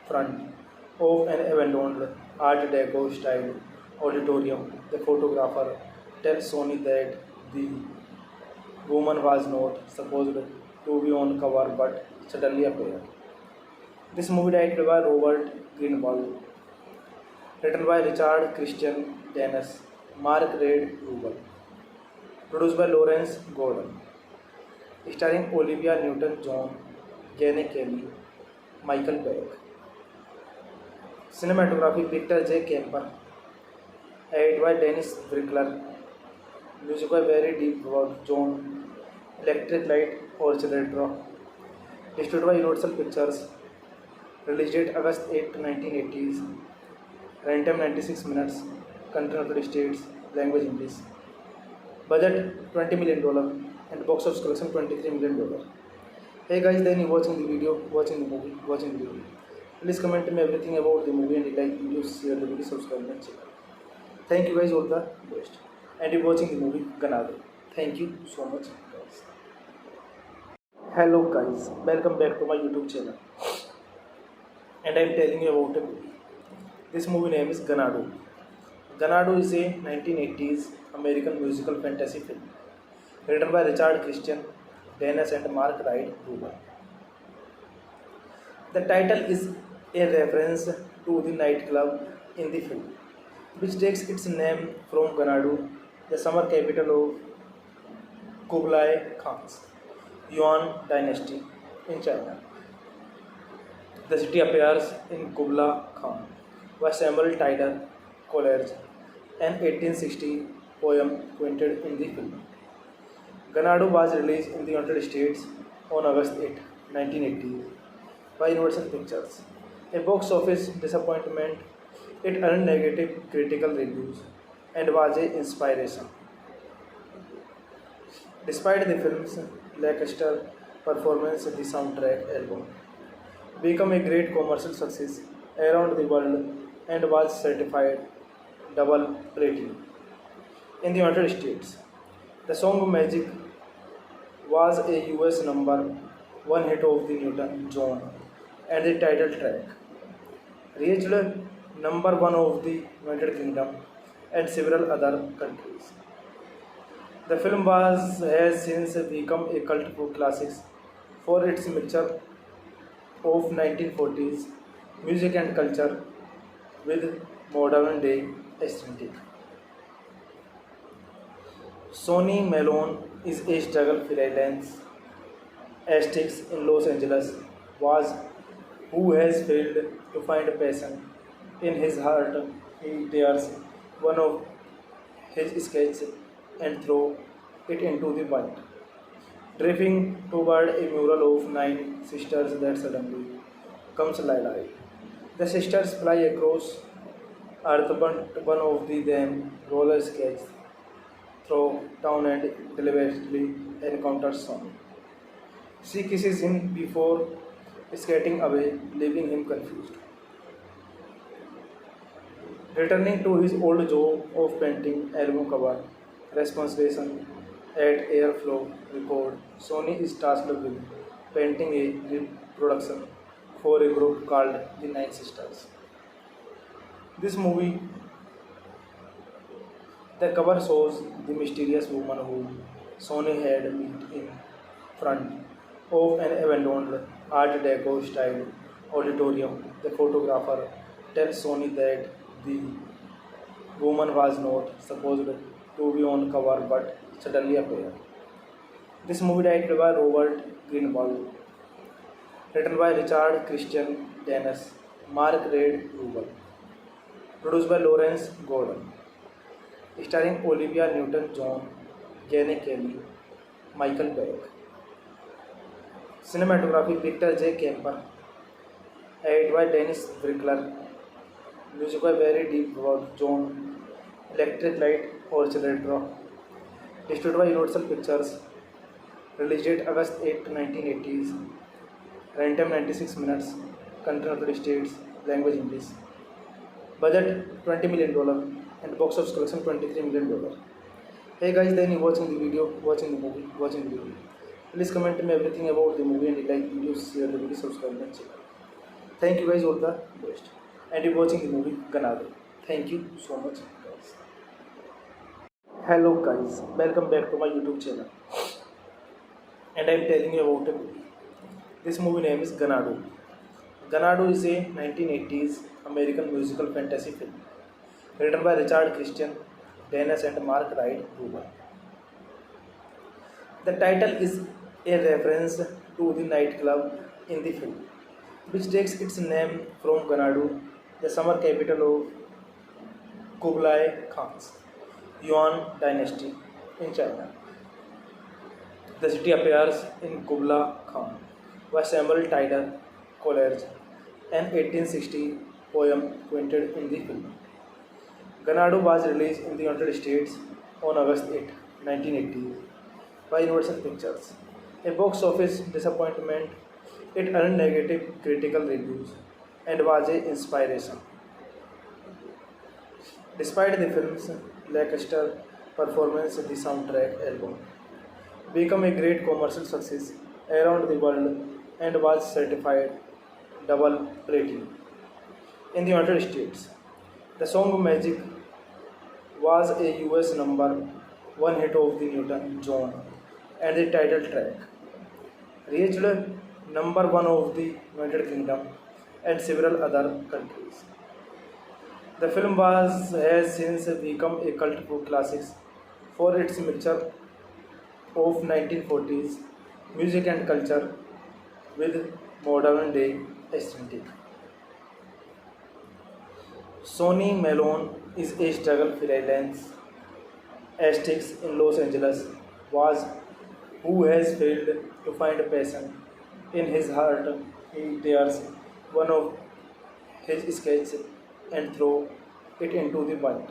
front of an abandoned Art Deco style auditorium. The photographer tells Sony that the woman was not supposed to be on cover but suddenly appeared. This movie directed by Robert Greenwald, written by Richard Christian Dennis, Mark Reed Rubel, produced by Lawrence Gordon, starring Olivia Newton-John, Jenny Kelly, Michael Beck. Cinematography Victor J. Kemper, edited by Dennis Brickler, music by Barry Deep John, Electric Light Orchestra, distributed by Universal Pictures, release date August 8, 1980s, runtime 96 minutes, country United States, language English, budget $20 million and box office collection $23 million. Hey guys, then you watching the video, watching the movie, watching the video. Please comment me everything about the movie and like video, share the video, subscribe my channel. Thank you guys, all the best. And you watching the movie Ganado. Thank you so much guys. Hello guys, welcome back to my YouTube channel. And I am telling you about a movie. This movie name is Ganado. Ganado is a 1980s American musical fantasy film written by Richard Christian Dennis and Mark Wright Rubin. The title is a reference to the nightclub in the film, which takes its name from Ganadu, the summer capital of Kublai Khan's Yuan dynasty in China. The city appears in Kublai Khan by Samuel Taylor Coleridge, an 1860 poem quoted in the film. Ganadu was released in the United States on August 8, 1980 by Universal Pictures. A box office disappointment, it earned negative critical reviews and was an inspiration. Despite the film's lackluster performance, the soundtrack album became a great commercial success around the world and was certified double platinum. In the United States, the song Magic was a US number one hit of the Newton John and the title track reached number one of the United Kingdom and several other countries. The film has since become a cult classic for its mixture of 1940s music and culture with modern day aesthetic. Sonny Malone is a struggle freelance Estes in Los Angeles was who has failed to find passion in his heart. He tears one of his sketches and throws it into the wind, drifting toward a mural of nine sisters that suddenly comes alive. The sisters fly across earth, but one of them roller skates through town and deliberately encounters Son. She kisses him before skating away, leaving him confused. Returning to his old job of painting album cover, responsibility at Airflow Record, Sony is tasked with painting a reproduction for a group called the Nine Sisters. This movie, the cover shows the mysterious woman whom Sony had met in front of an abandoned Art Deco style auditorium. The photographer tells Sony that the woman was not supposed to be on cover but suddenly appeared. This movie directed by Robert Greenwald, written by Richard Christian Dennis, Mark Reid Rubel, produced by Lawrence Gordon, starring Olivia Newton-John, Jane Kelly, Michael Beck. Cinematography Victor J. Kemper, edited by Dennis Brickler, music by Barry Deep John, Electric Light Orchestra, distributed by Universal Pictures, release date August 8, 1980s, runtime 96 minutes, country United States, language English, budget $20 million, and box office collection $23 million. Hey guys, then you watching the video, watching the movie, watching the video. Please comment me everything about the movie and like videos, share the video, subscribe my channel. Thank you guys, all the best. And you're watching the movie Ganado. Thank you so much guys. Hello guys, welcome back to my YouTube channel. And I'm telling you about a movie. This movie name is Ganado. Ganado is a 1980s American musical fantasy film written by Richard Christian Dennis and Mark Reid Rubel. The title is a reference to the nightclub in the film, which takes its name from Ganado, the summer capital of Kublai Khan's Yuan dynasty in China. The city appears in Kubla Khan by Samuel Taylor Coleridge, an 1860 poem quoted in the film. Ganado was released in the United States on August 8, 1980 by Universal Pictures. A box office disappointment, it earned negative critical reviews and was an inspiration. Despite the film's lackluster performance, the soundtrack album became a great commercial success around the world and was certified double platinum. In the United States, the song Magic was a US number one hit of the Newton John, and the title track reached number one of the United Kingdom and several other countries. The film has since become a cult classic for its mixture of 1940s music and culture with modern day aesthetic. Sonny Malone is a struggle freelance artist in Los Angeles was who has failed to find passion in his heart. He tears one of his sketches and throws it into the wind,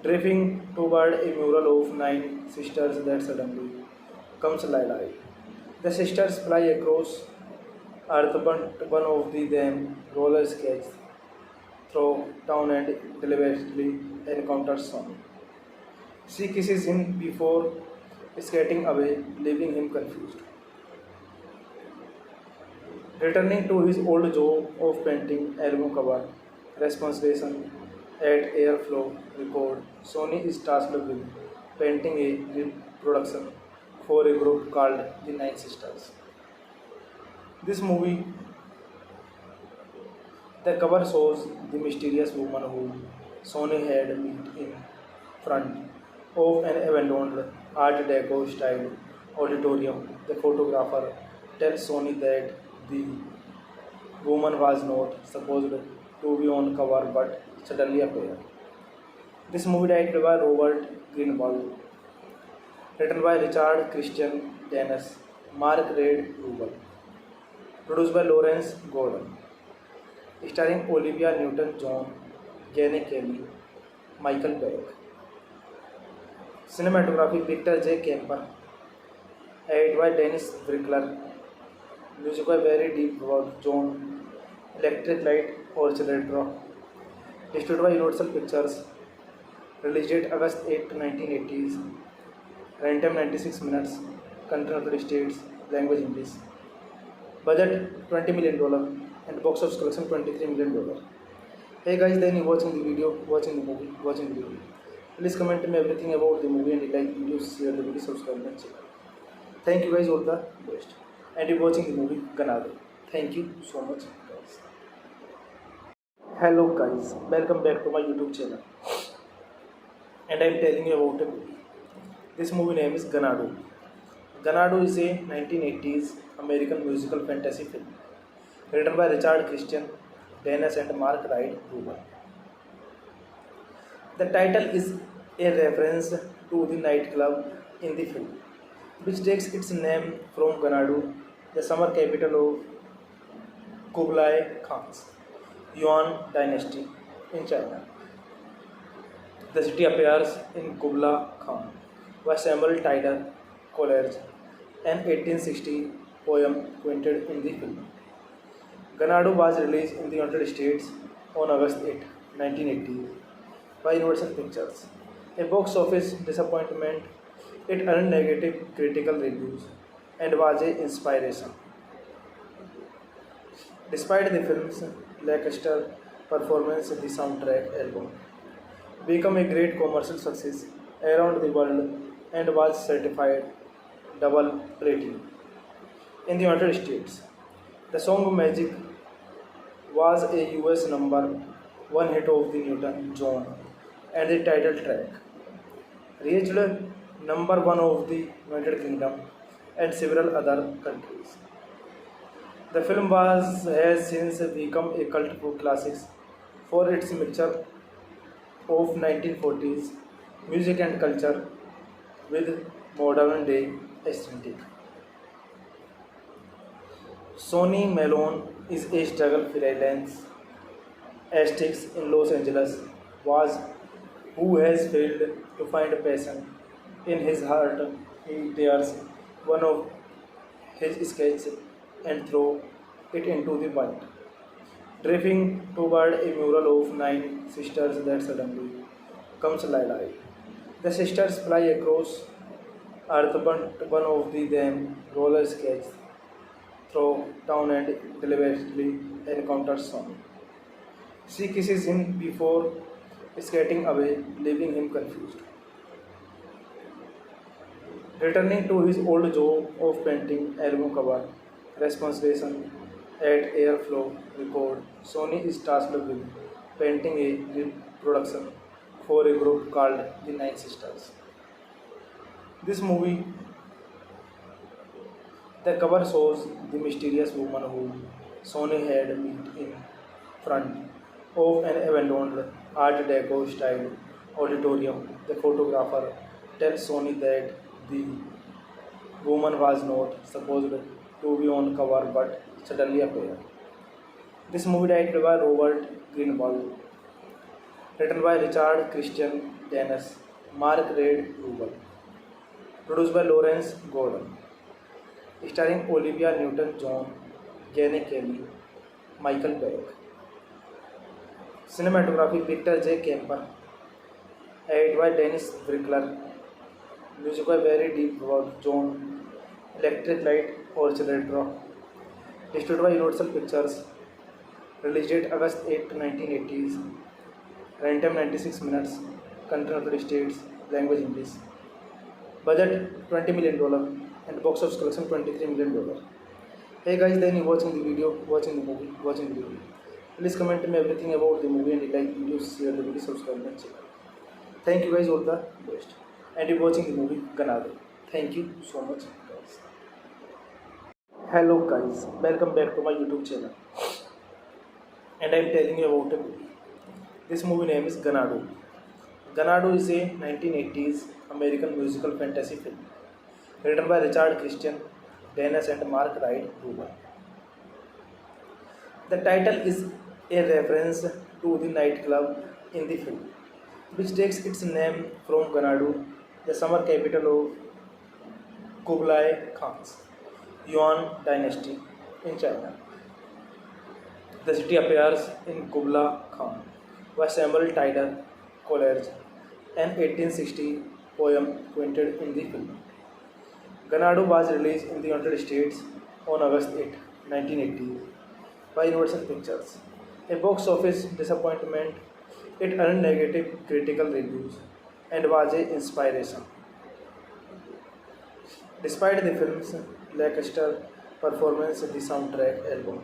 drifting toward a mural of nine sisters that suddenly comes alive. The sisters fly across earth, but one of them roller skates through town and deliberately encounters Son. She kisses him before skating away, leaving him confused. Returning to his old job of painting album cover, responsibility at Airflow Record, Sony is tasked with painting a reproduction for a group called the Nine Sisters. This movie, the cover shows the mysterious woman whom Sony had met in front of an abandoned Art Deco style auditorium. The photographer tells Sony that the woman was not supposed to be on cover but suddenly appeared. This movie directed by Robert Greenwald, written by Richard Christian Dennis, Mark Reed Rubel, produced by Lawrence Gordon, starring Olivia Newton-John, Jenny Kelly, Michael Beck. Cinematography Victor J. Kemper, edited by Dennis Brickler, music by Barry D. John, Electric Light Orchestra, distributed by Universal Pictures, release date August 8, 1980s, runtime 96 minutes, country United States, language English, budget $20 million, and box office collection $23 million. Hey guys, then you watching the video, watching the movie, watching the video. Please comment me everything about the movie and like video, share the video, subscribe my channel. Thank you guys, all the best. And you watching the movie Ganado. Thank you so much guys. Hello guys, welcome back to my YouTube channel. And I am telling you about a movie. This movie name is Ganado. Ganado is a 1980s American musical fantasy film written by Richard Christian Dennis and Mark Reed Rubel. The title is a reference to the nightclub in the film, which takes its name from Ganado, the summer capital of Kublai Khan's Yuan dynasty in China. The city appears in Kublai Khan by Samuel Taylor Coleridge, an 1860 poem quoted in the film. Ganado was released in the United States on August 8, 1980 by Universal Pictures. A box office disappointment, it earned negative critical reviews and was an inspiration. Despite the film's lackluster performance, the soundtrack album became a great commercial success around the world and was certified double platinum. In the United States, the song Magic was a US number one hit of the Newton-John, and the title track reached number one of the United Kingdom and several other countries. The film has since become a cult classic for its mixture of 1940s music and culture with modern day aesthetic. Sonny Malone is a struggle freelance artist in Los Angeles was who has failed to find passion in his heart. He tears one of his sketches and throws it into the wind, drifting toward a mural of 9 sisters that suddenly comes alive. The sisters fly across earth, but one of them roller skates through town and deliberately encounters Son. She kisses him before skating away, leaving him confused. Returning to his old job of painting album cover, responsibility at Airflow Record, Sony is tasked with painting a reproduction for a group called the 9 Sisters. This movie, the cover shows the mysterious woman whom Sony had met in front of an abandoned Art Deco style auditorium. The photographer tells Sony that the woman was not supposed to be on cover but suddenly appeared. This movie directed by Robert Greenwald, written by Richard Christian Dennis, Mark Reed Rubel, produced by Lawrence Gordon, starring Olivia Newton-John, Jenny Kelly, Michael Beck. Cinematography Victor J. Kemper, edited by Dennis Brickler, music by Barry D. John, Electric Light Orchestra, distributed by Universal Pictures, release date August 8, 1980s, runtime 96 minutes, country United States, language English, budget $20 million, and box office collection $23 million. Hey guys, then you watching the video, watching the movie, watching the video. Please comment me everything about the movie and like video, share the video, subscribe my channel. Thank you guys, all the best. And you watching the movie Ganado. Thank you so much guys. Hello guys, welcome back to my YouTube channel. And I'm telling you about a movie. This movie name is Ganadu. Ganadu is a 1980s American musical fantasy film written by Richard Christian, Dennis and Mark Wright Rubin. The title is a reference to the nightclub in the film, which takes its name from Ganadu, the summer capital of Kublai Khan's Yuan dynasty in China. The city appears in Kubla Khan by Samuel Tyler Coleridge, an 1860 poem quoted in the film. Ganadu was released in the United States on August 8, 1980 by Universal Pictures. A box office disappointment, it earned negative critical reviews and was a inspiration. Despite the film's lackluster performance, the soundtrack album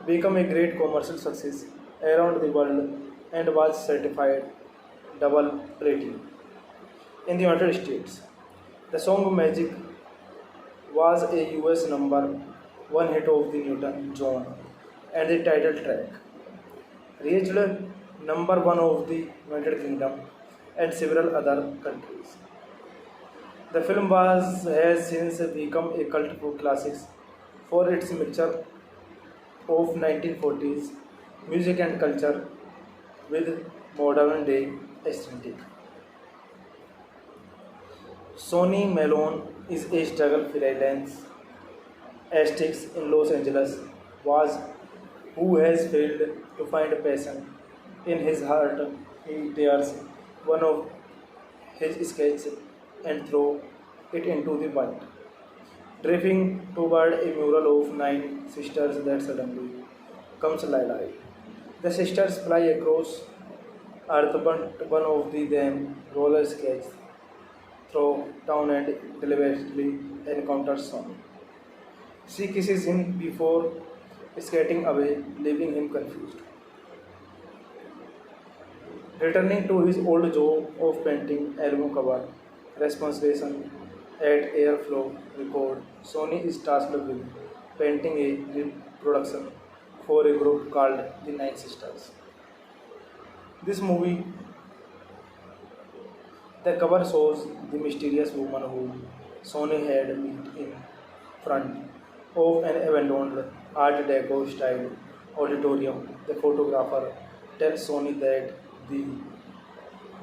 became a great commercial success around the world and was certified double platinum. In the United States, the song Magic was a US number one hit of the Newton John and the title track reached number one of the United Kingdom and several other countries. The film has since become a cult classic for its mixture of 1940s music and culture with modern day aesthetic. Sonny Malone is a struggle freelance artist in Los Angeles was who has failed to find passion in his heart. He tears one of his sketches and throw it into the wind, drifting toward a mural of nine sisters that suddenly comes alive. The sisters fly across earth, but one of them roller skates through town and deliberately encounters Son. She kisses him before skating away, leaving him confused. Returning to his old job of painting album cover, responsibility at Airflow Record, Sony is tasked with painting a reproduction for a group called the Nine Sisters. This movie, the cover shows the mysterious woman whom Sony had met in front of an abandoned Art Deco style auditorium. The photographer tells Sony that the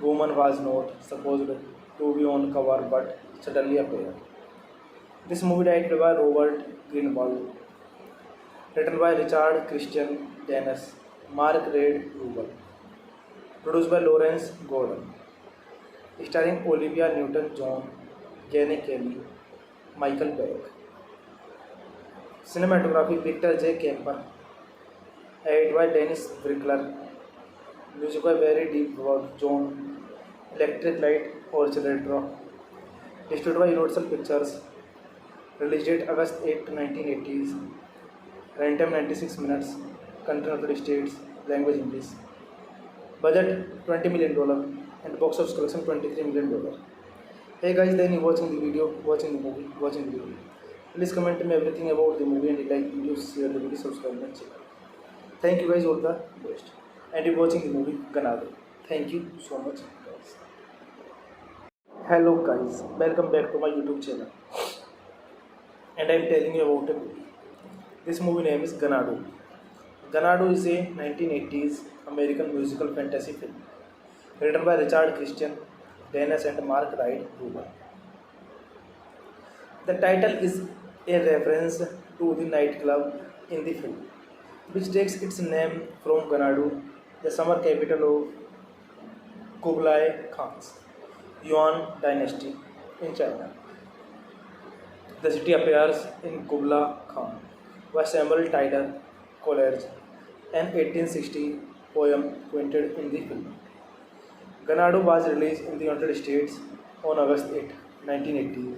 woman was not supposed to be on cover but suddenly appeared. This movie directed by Robert Greenwald, written by Richard Christian Dennis, Mark Reid Rubel, produced by Lawrence Gordon, starring Olivia Newton-John, Jenny Kelly, Michael Beck. Cinematography Victor J. Kemper, edited by Dennis Brickler, music by Barry Deep John, Electric Light Orchestra, distributed by Universal Pictures, release date August 8, 1980s, runtime 96 minutes, country United States, language English, budget $20 million and box office collection $23 million. Hey guys, then you watching the video, watching the movie, watching the video. Please comment me everything about the movie and like video, share the video, subscribe and channel. Thank you guys, all the best. And you're watching the movie Ganadu. Thank you so much guys. Hello guys, welcome back to my YouTube channel. And I'm telling you about a movie. This movie name is Ganadu. Ganadu is a 1980s American musical fantasy film written by Richard Christian, Dennis and Mark Wright Rubin. The title is a reference to the nightclub in the film, which takes its name from Ganadu, the summer capital of Kublai Khan's Yuan dynasty in China. The city appears in Kubla Khan by Samuel Tyler Coleridge, an 1860 poem quoted in the film. Ganadu was released in the United States on August 8, 1980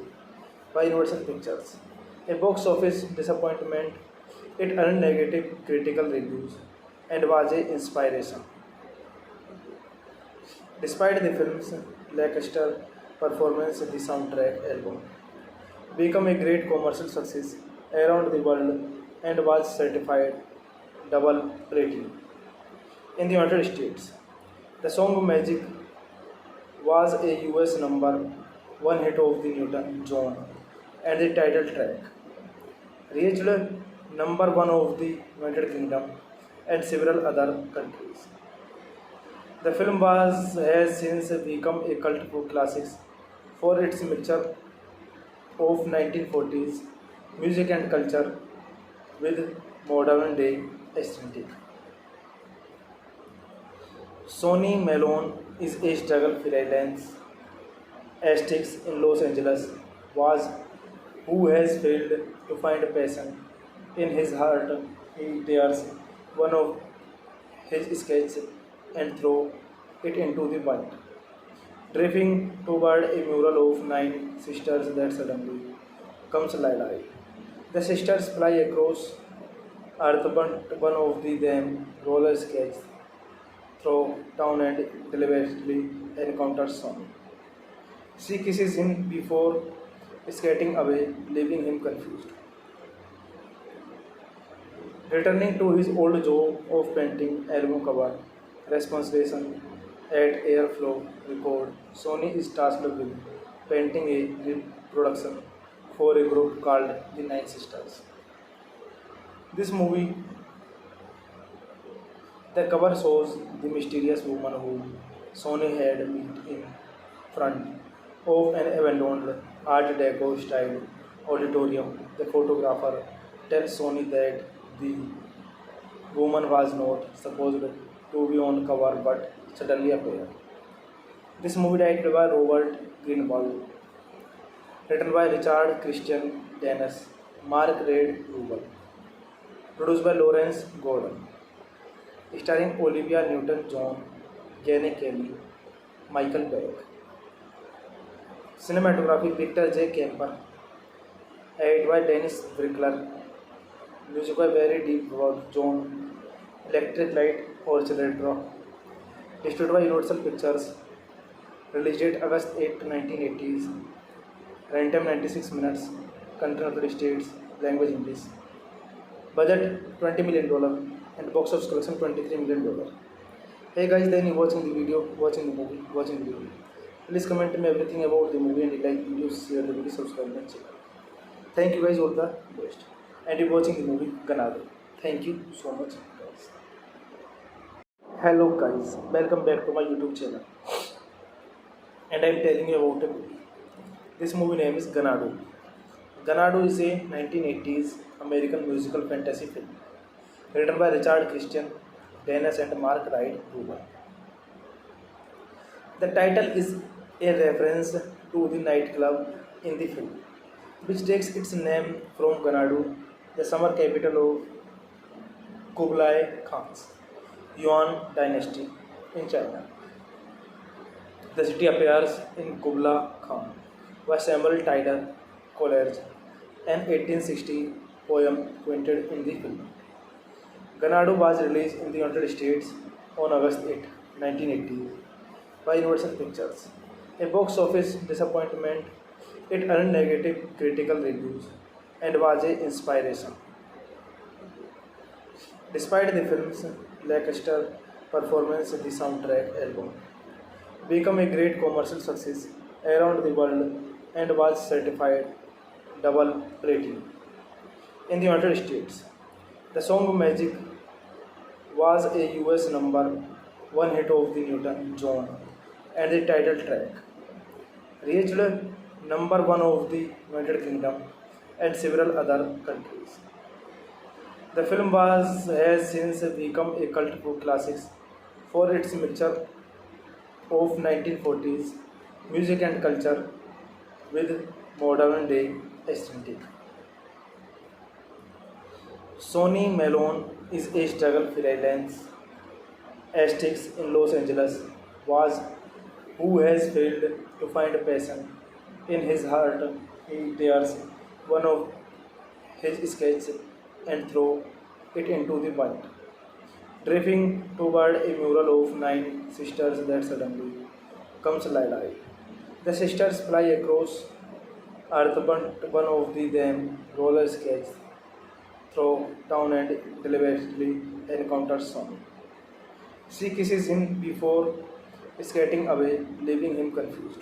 by Universal Pictures. A box office disappointment, it earned negative critical reviews and was a inspiration. Despite the film's lackluster performance, the soundtrack album became a great commercial success around the world and was certified double platinum in the United States. The song Magic was a US number one hit of the Newton John, and the title track reached number one of the United Kingdom and several other countries. The film has since become a cult classic for its mixture of 1940s music and culture with modern day aesthetic. Sonny Malone is a struggle freelance artist in Los Angeles was who has failed to find passion in his heart. He tears one of his sketches and throws it into the wind, drifting toward a mural of nine sisters that suddenly comes alive. The sisters fly across earth, but one of them roller skates through town and deliberately encounters Son. She kisses him before skating away, leaving him confused. Returning to his old job of painting album cover, responsibility at Airflow Record, Sony is tasked with painting a reproduction for a group called the Nine Sisters. This movie, the cover shows the mysterious woman whom Sony had met in front of an abandoned Art Deco style auditorium. The photographer tells Sony that the woman was not supposed to be on cover but suddenly appeared. This movie directed by Robert Greenwald, written by Richard Christian Dennis, Mark Reed Rubel, produced by Lawrence Gordon, starring Olivia Newton-John, Jenny Kelly, Michael Beck. Cinematography Victor J. Kemper, edited by Dennis Brickler, music by Barry D. John, Electric Light Orchestra, distributed by Universal Pictures, release date August 8, 1980s, runtime 96 minutes, country United States, language English, budget $20 million, and box office collection $23 million. Hey guys, then you watching the video, watching the movie, watching the video. Please comment me everything about the movie and like video, share the video, subscribe and channel. Thank you guys, all the best. And you're watching the movie Ganado. Thank you so much guys. Hello guys, welcome back to my YouTube channel. And I'm telling you about a movie. This movie name is Ganado. Ganado is a 1980s American musical fantasy film written by Richard Christian Dennis and Mark Reed Rubel. The title is a reference to the nightclub in the film, which takes its name from Ganado, the summer capital of Kublai Khan's Yuan dynasty in China. The city appears in Kubla Khan by Samuel Tyler Coleridge, an 1860 poem quoted in the film. Ganado was released in the United States on August 8, 1980 by Universal Pictures. A box office disappointment, it earned negative critical reviews and was an inspiration. Despite the film's lackluster performance, the soundtrack album became a great commercial success around the world and was certified double platinum in the United States. The song Magic was a US number one hit of the Newton John, and the title track reached number one of the United Kingdom and several other countries. The film has since become a cult classic for its mixture of 1940s music and culture with modern day aesthetic. Sonny Malone is a struggle freelance artist in Los Angeles was who has failed to find passion in his heart. He tears one of his sketches and throws it into the wind, drifting toward a mural of nine sisters that suddenly comes alive. The sisters fly across earth, but one of them roller skates through town and deliberately encounters Sony. She kisses him before skating away, leaving him confused.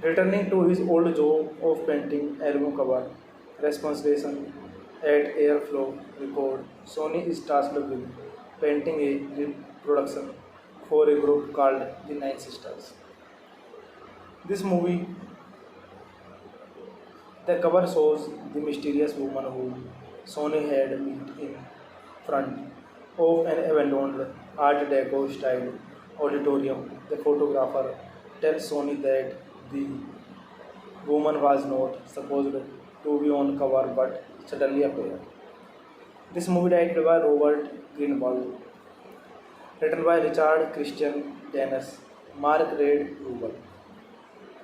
Returning to his old job of painting album cover, responsibility at Airflow Record, Sony is tasked with painting a reproduction for a group called the Nine Sisters. This movie, the cover shows the mysterious woman whom Sony had met in front of an abandoned Art Deco style auditorium. The photographer tells Sony that the woman was not supposed to be on cover but suddenly appeared. This movie directed by Robert Greenwald, written by Richard Christian Dennis, Mark Reed Rubel,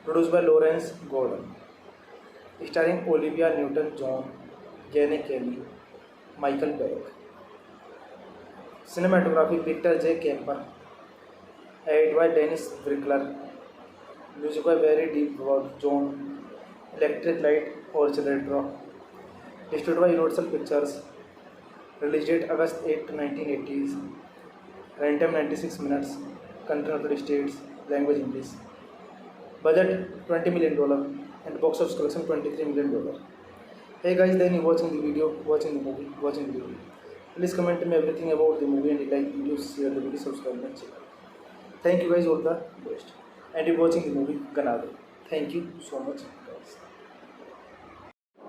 produced by Lawrence Gordon, starring Olivia Newton-John, Jenny Kelly, Michael Beck. Cinematography Victor J. Kemper, edited by Dennis Brickler, music by Barry Deep John, Electric Light Orchestra, distributed by Universal Pictures, release date August 8, 1980s, runtime 96 minutes, country United States, language English, budget $20 million, and box office collection $23 million. Hey guys, then you watching the video, watching the movie, watching the video. Please comment me everything about the movie and like videos, share the video, subscribe my channel. Thank you guys, all the best. And you watching the movie Ganado. Thank you so much guys.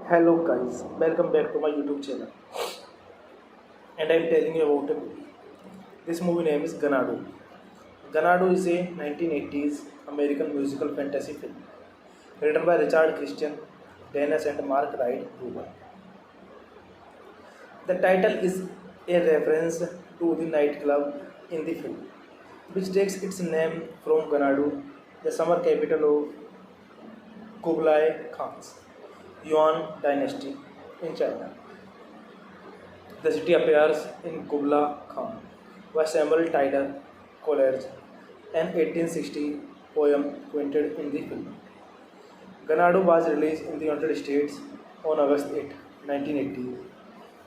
Hello guys, welcome back to my YouTube channel. And I am telling you about a movie. This movie name is Ganado. Ganado is a 1980s American musical fantasy film written by Richard Christian Dennis and Mark Reed Rubel. The title is a reference to the nightclub in the film, which takes its name from Ganado, the summer capital of Kublai Khan's Yuan dynasty in China. The city appears in Kubla Khan by Samuel Tyler Coleridge, an 1860 poem quoted in the film. Ganado was released in the United States on August 8, 1980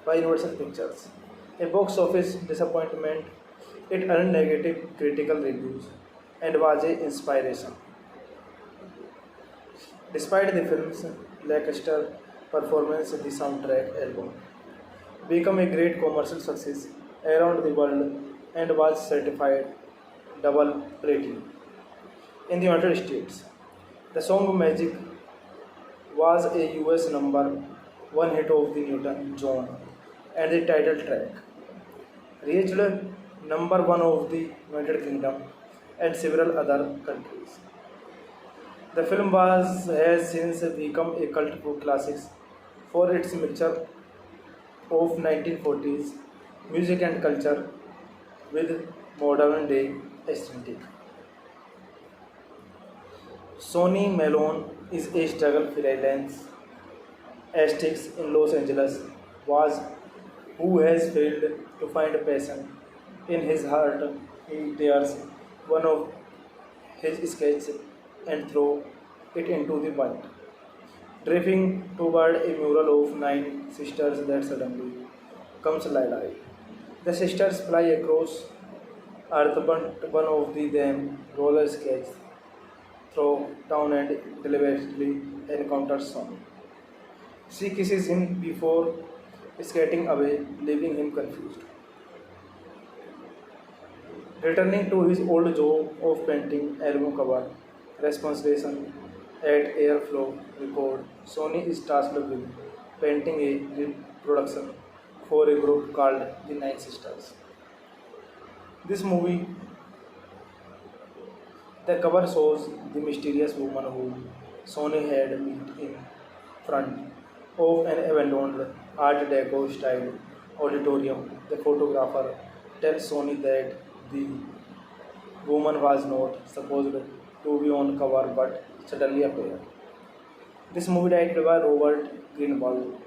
by Universal Pictures. A box office disappointment, it earned negative critical reviews and was an inspiration. Despite the film's lackluster performance, the soundtrack album became a great commercial success around the world and was certified double platinum in the United States. The song Magic was a US number 1 hit of the Newton-John and the title track reached number 1 of the United Kingdom and several other countries. The film has since become a cult classic for its mixture of 1940s music and culture with modern day aesthetic. Sonny Malone is a struggle freelance artist in Los Angeles was who has failed to find a passion in his heart. He tears one of his sketches and throws it into the wind, drifting toward a mural of 9 sisters that suddenly comes alive. The sisters fly across earth, but one of them roller skates through town and deliberately encounters Sony. She kisses him before skating away, leaving him confused. Returning to his old job of painting album cover, responsibility at Airflow Record, Sony is tasked with painting a reproduction for a group called the Nine Sisters. This movie, the cover shows the mysterious woman whom Sony had met in front of an abandoned Art Deco style auditorium. The photographer tells Sony that the woman was not supposed to be on cover but suddenly appeared. This movie directed by Robert Greenwald,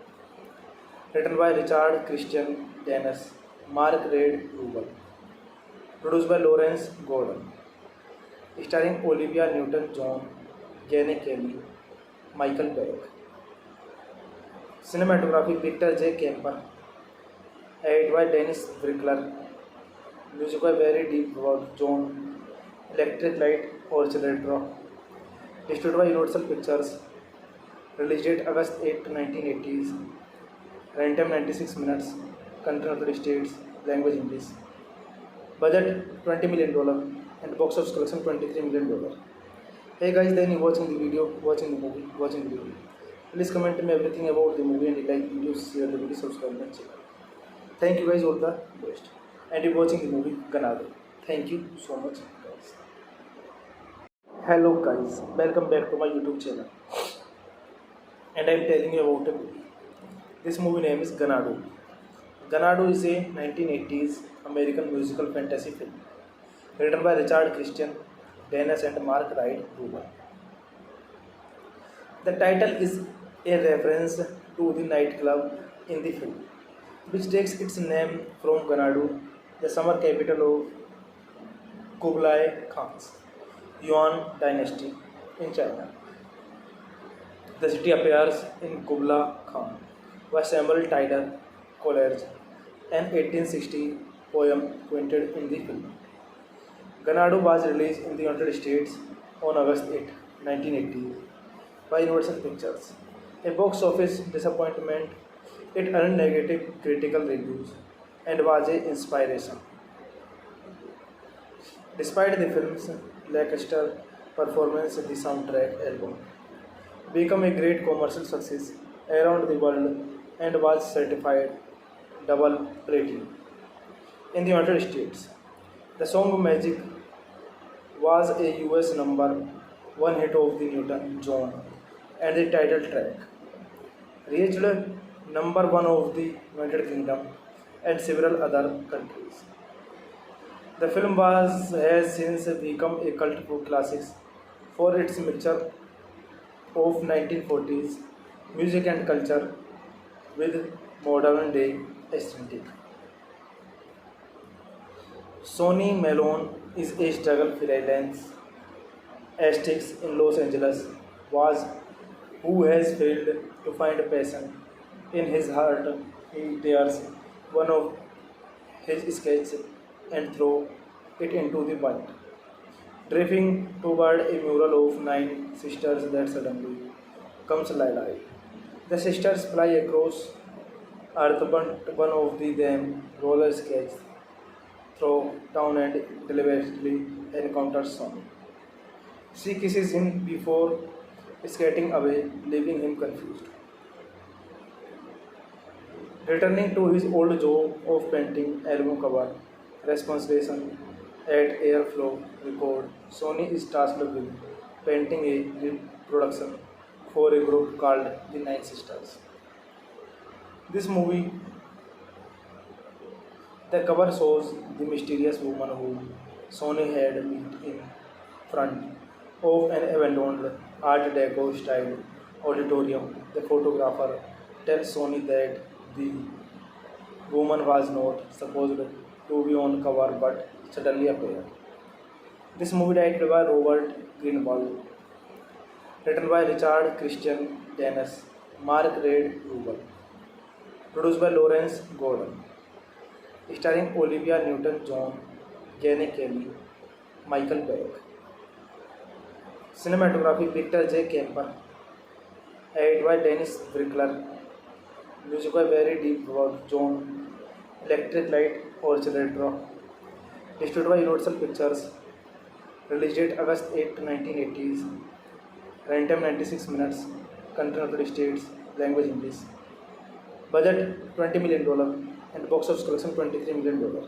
written by Richard Christian Dennis, Mark Reed Rubel, produced by Lawrence Gordon, starring Olivia Newton-John, Jenny Kelly, Michael Beck. Cinematography Victor J. Kemper. Edit by Dennis Brickler. Music by Barry Deep John. Electric Light Orchestra. Distributed by Universal Pictures. Release date August 8, 1980s. Runtime 96 minutes. Country United States. Language English. Budget $20 million and box office collection $23 million. Hey guys, then you watching the video, watching the movie, watching the video. Please comment me everything about the movie and like videos, share the video, subscribe my channel. Thank you guys, all the best. And you watching the movie Ganado. Thank you so much guys. Hello guys, welcome back to my YouTube channel. And I am telling you about a movie. This movie name is Ganado. Ganado is a 1980s American musical fantasy film written by Richard Christian, Dennis and Mark Wright Rubin. The title is a reference to the nightclub in the film, which takes its name from Ganado, the summer capital of Kublai Khan's Yuan dynasty in China. The city appears in Kubla Khan by Samuel Tyler Coleridge, an 1860 poem quoted in the film. Ganado was released in the United States on August 8, 1980 by Universal Pictures. A box office disappointment, it earned negative critical reviews and was an inspiration. Despite the film's lackluster performance, the soundtrack album became a great commercial success around the world and was certified double platinum. In the United States, the song Magic was a US #1 hit of the Newton John and the title track reached #1 of the United Kingdom and several other countries. The film has since become a cult classic for its mixture of 1940s music and culture with modern day aesthetic. Sonny Malone is a struggle freelance artist in Los Angeles who has failed to find passion in his heart. He tears one of his sketches and throws it into the wind, drifting toward a mural of 9 sisters that suddenly comes alive. The sisters fly across Earth, but one of them roller skates through town and deliberately encounters Sonny. She kisses him before skating away, leaving him confused. Returning to his old job of painting album cover responsibility at Airflow Record, Sonny is tasked with painting a reproduction for a group called the Nine Sisters. This movie, the cover shows the mysterious woman whom Sonny had met in front of an abandoned Art Deco style auditorium. The photographer tells Sonny that the woman was not supposed to be on cover but suddenly appeared. This movie directed by Robert Greenwald, written by Richard Christian Dennis, Mark Reid Rubin, produced by Lawrence Gordon, starring Olivia Newton-John, Jenny Kelly, Michael Beck. Cinematography Victor J. Kemper. Edit by Dennis Brickler. Music by Barry Deep John. Electric Light Orchestra. Distributed by Universal Pictures. Release date August 8, 1980s. Runtime 96 minutes. Country United States. Language English. Budget $20 million and box office collection $23 million.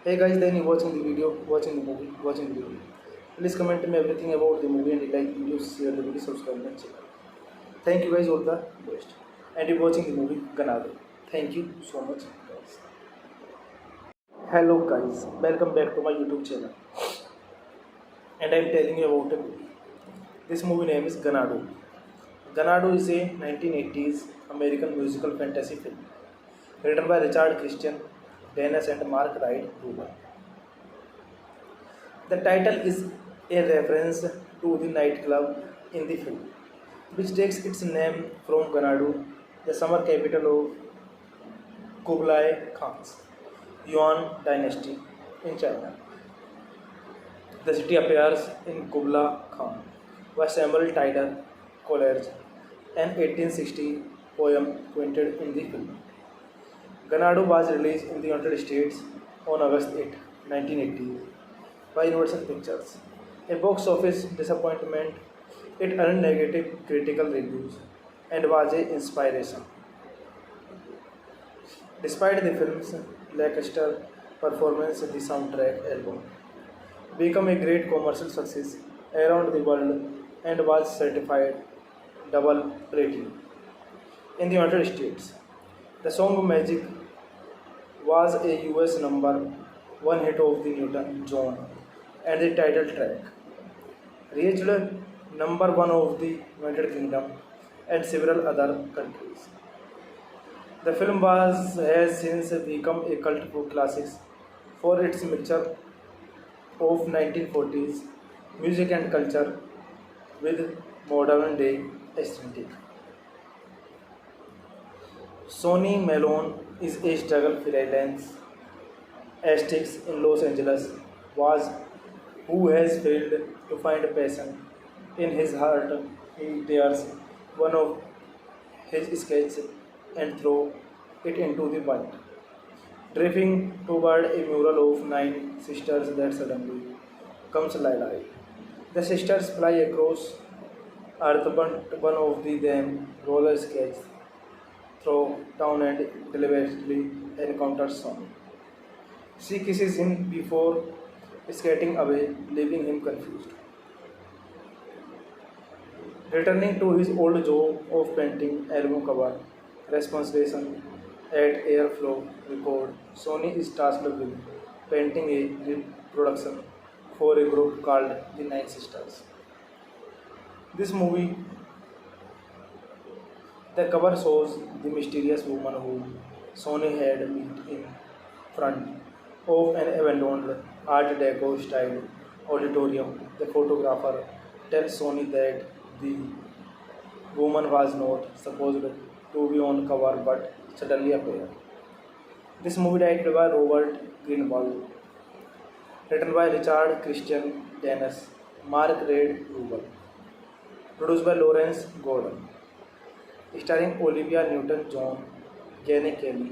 Hey guys, then you watching the video, watching the movie, watching the video. Please comment me everything about the movie and like videos, share the video, subscribe my channel. Thank you guys, all the best. And you watching the movie Ganado. Thank you so much guys. Hello guys, welcome back to my YouTube channel. And I am telling you about a movie. This movie name is Ganado. Ganado is a 1980s American musical fantasy film written by Richard Christian, Dennis and Mark Wright Rubin. The title is a reference to the nightclub in the film, which takes its name from Ganado, the summer capital of Kublai Khan's Yuan dynasty in China. The city appears in Kubla Khan by Samuel Taylor Coleridge, an 1860 poem quoted in the film. Ganadu was released in the United States on August 8, 1980 by Universal Pictures. A box office disappointment, it earned negative critical reviews and was an inspiration. Despite the film's lackluster performance, the soundtrack album became a great commercial success around the world and was certified double platinum. In the United States, the song Magic was a US number one hit of the Newton John, and the title track reached number one of the United Kingdom and several other countries. The film has since become a cult classic for its mixture of 1940s music and culture with modern day aesthetic. Sonny Malone is a struggle freelance artist in Los Angeles was who has failed to find passion in his heart. He tears one of his sketches and throws it into the wind, drifting toward a mural of nine sisters that suddenly comes alive. The sisters fly across earth, but one of them roller skates through town and deliberately encounters Son. She kisses him before skating away, leaving him confused. Returning to his old job of painting album cover, responsibility at Airflow Record, Sony is tasked with painting a reproduction for a group called the Nine Sisters. This movie, the cover shows the mysterious woman whom Sony had met in front of an abandoned Art Deco style auditorium. The photographer tells Sony that the woman was not supposed to be on cover but suddenly appeared. This movie directed by Robert Greenwald, written by Richard Christian Dennis, Mark Reed Rubel, produced by Lawrence Gordon, starring Olivia Newton-John, Jane Kelly,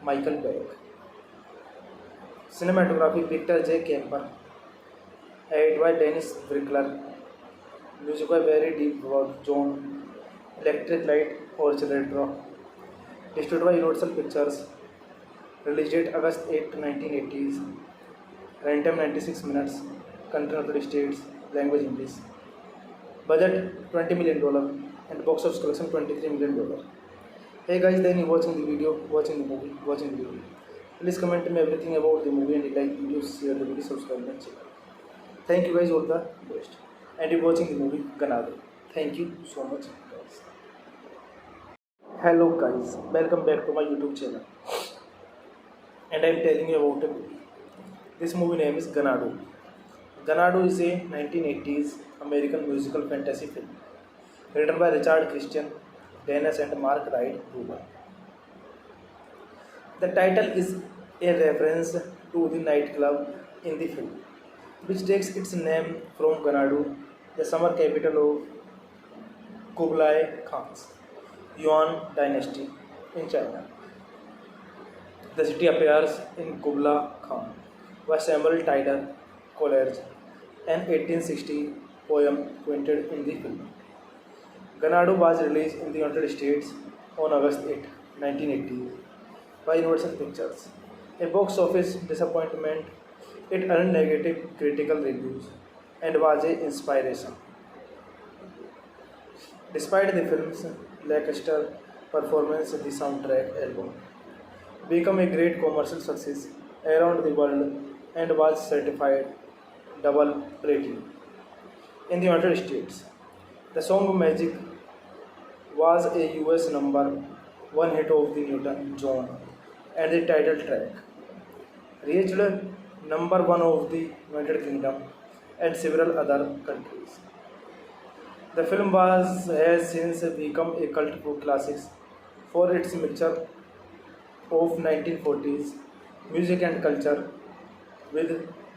Michael Beck. Cinematography Victor J. Kemper, edited by Dennis Brickler, music by Barry Deep John, Electric Light Orchestra, distributed by Universal Pictures, released date August 8, 1980s, runtime 96 minutes, country United States, language English, budget $20 million, and box office collection $23 million. Hey guys, then you watching the video, watching the movie, watching the video. Please comment me everything about the movie and like videos, share the video, subscribe and channel. Thank you guys, all the best. And you're watching the movie Ganadu. Thank you so much guys. Hello guys, welcome back to my YouTube channel. And I'm telling you about a movie. This movie name is Ganadu. Ganadu is a 1980s American musical fantasy film written by Richard Christian Dennis and Mark Reed Rubel. The title is a reference to the nightclub in the film, which takes its name from Ganadu, the summer capital of Kublai Khan's Yuan dynasty in China. The city appears in Kubla Khan by Samuel Taylor Coleridge, an 1860 poem quoted in the film. Ganadu was released in the United States on August 8, 1980 by Universal Pictures. A box office disappointment, it earned negative critical reviews and was an inspiration. Despite the film's lackluster performance, the soundtrack album became a great commercial success around the world and was certified double platinum. In the United States, the song Magic was a US number one hit of the Newton John, and the title track reached number one of the United Kingdom and several other countries. The film has since become a cult classic for its mixture of 1940s music and culture with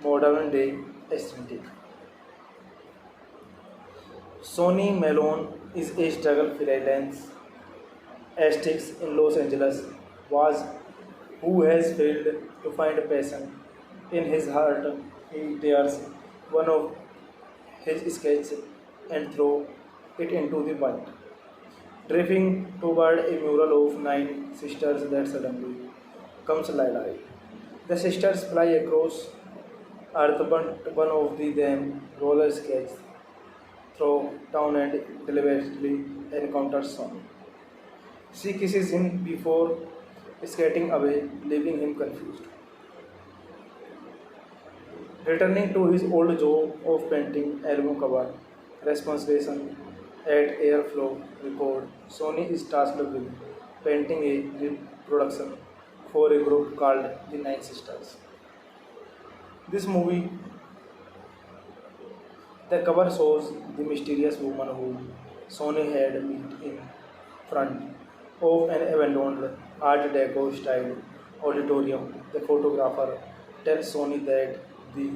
modern day aesthetic. Sonny Malone is a struggle freelance artist in Los Angeles was who has failed to find passion in his heart. He tears one of his sketches and throws it into the wind, drifting toward a mural of nine sisters that suddenly comes alive. The sisters fly across earth, but one of them roller skates through town and deliberately encounters Son. She kisses him before skating away, leaving him confused. Returning to his old job of painting album cover, responsibility at Airflow Record, Sony is tasked with painting a reproduction for a group called the Nine Sisters. This movie, the cover shows the mysterious woman whom Sony had met in front of an abandoned Art Deco style auditorium. The photographer tells Sony that the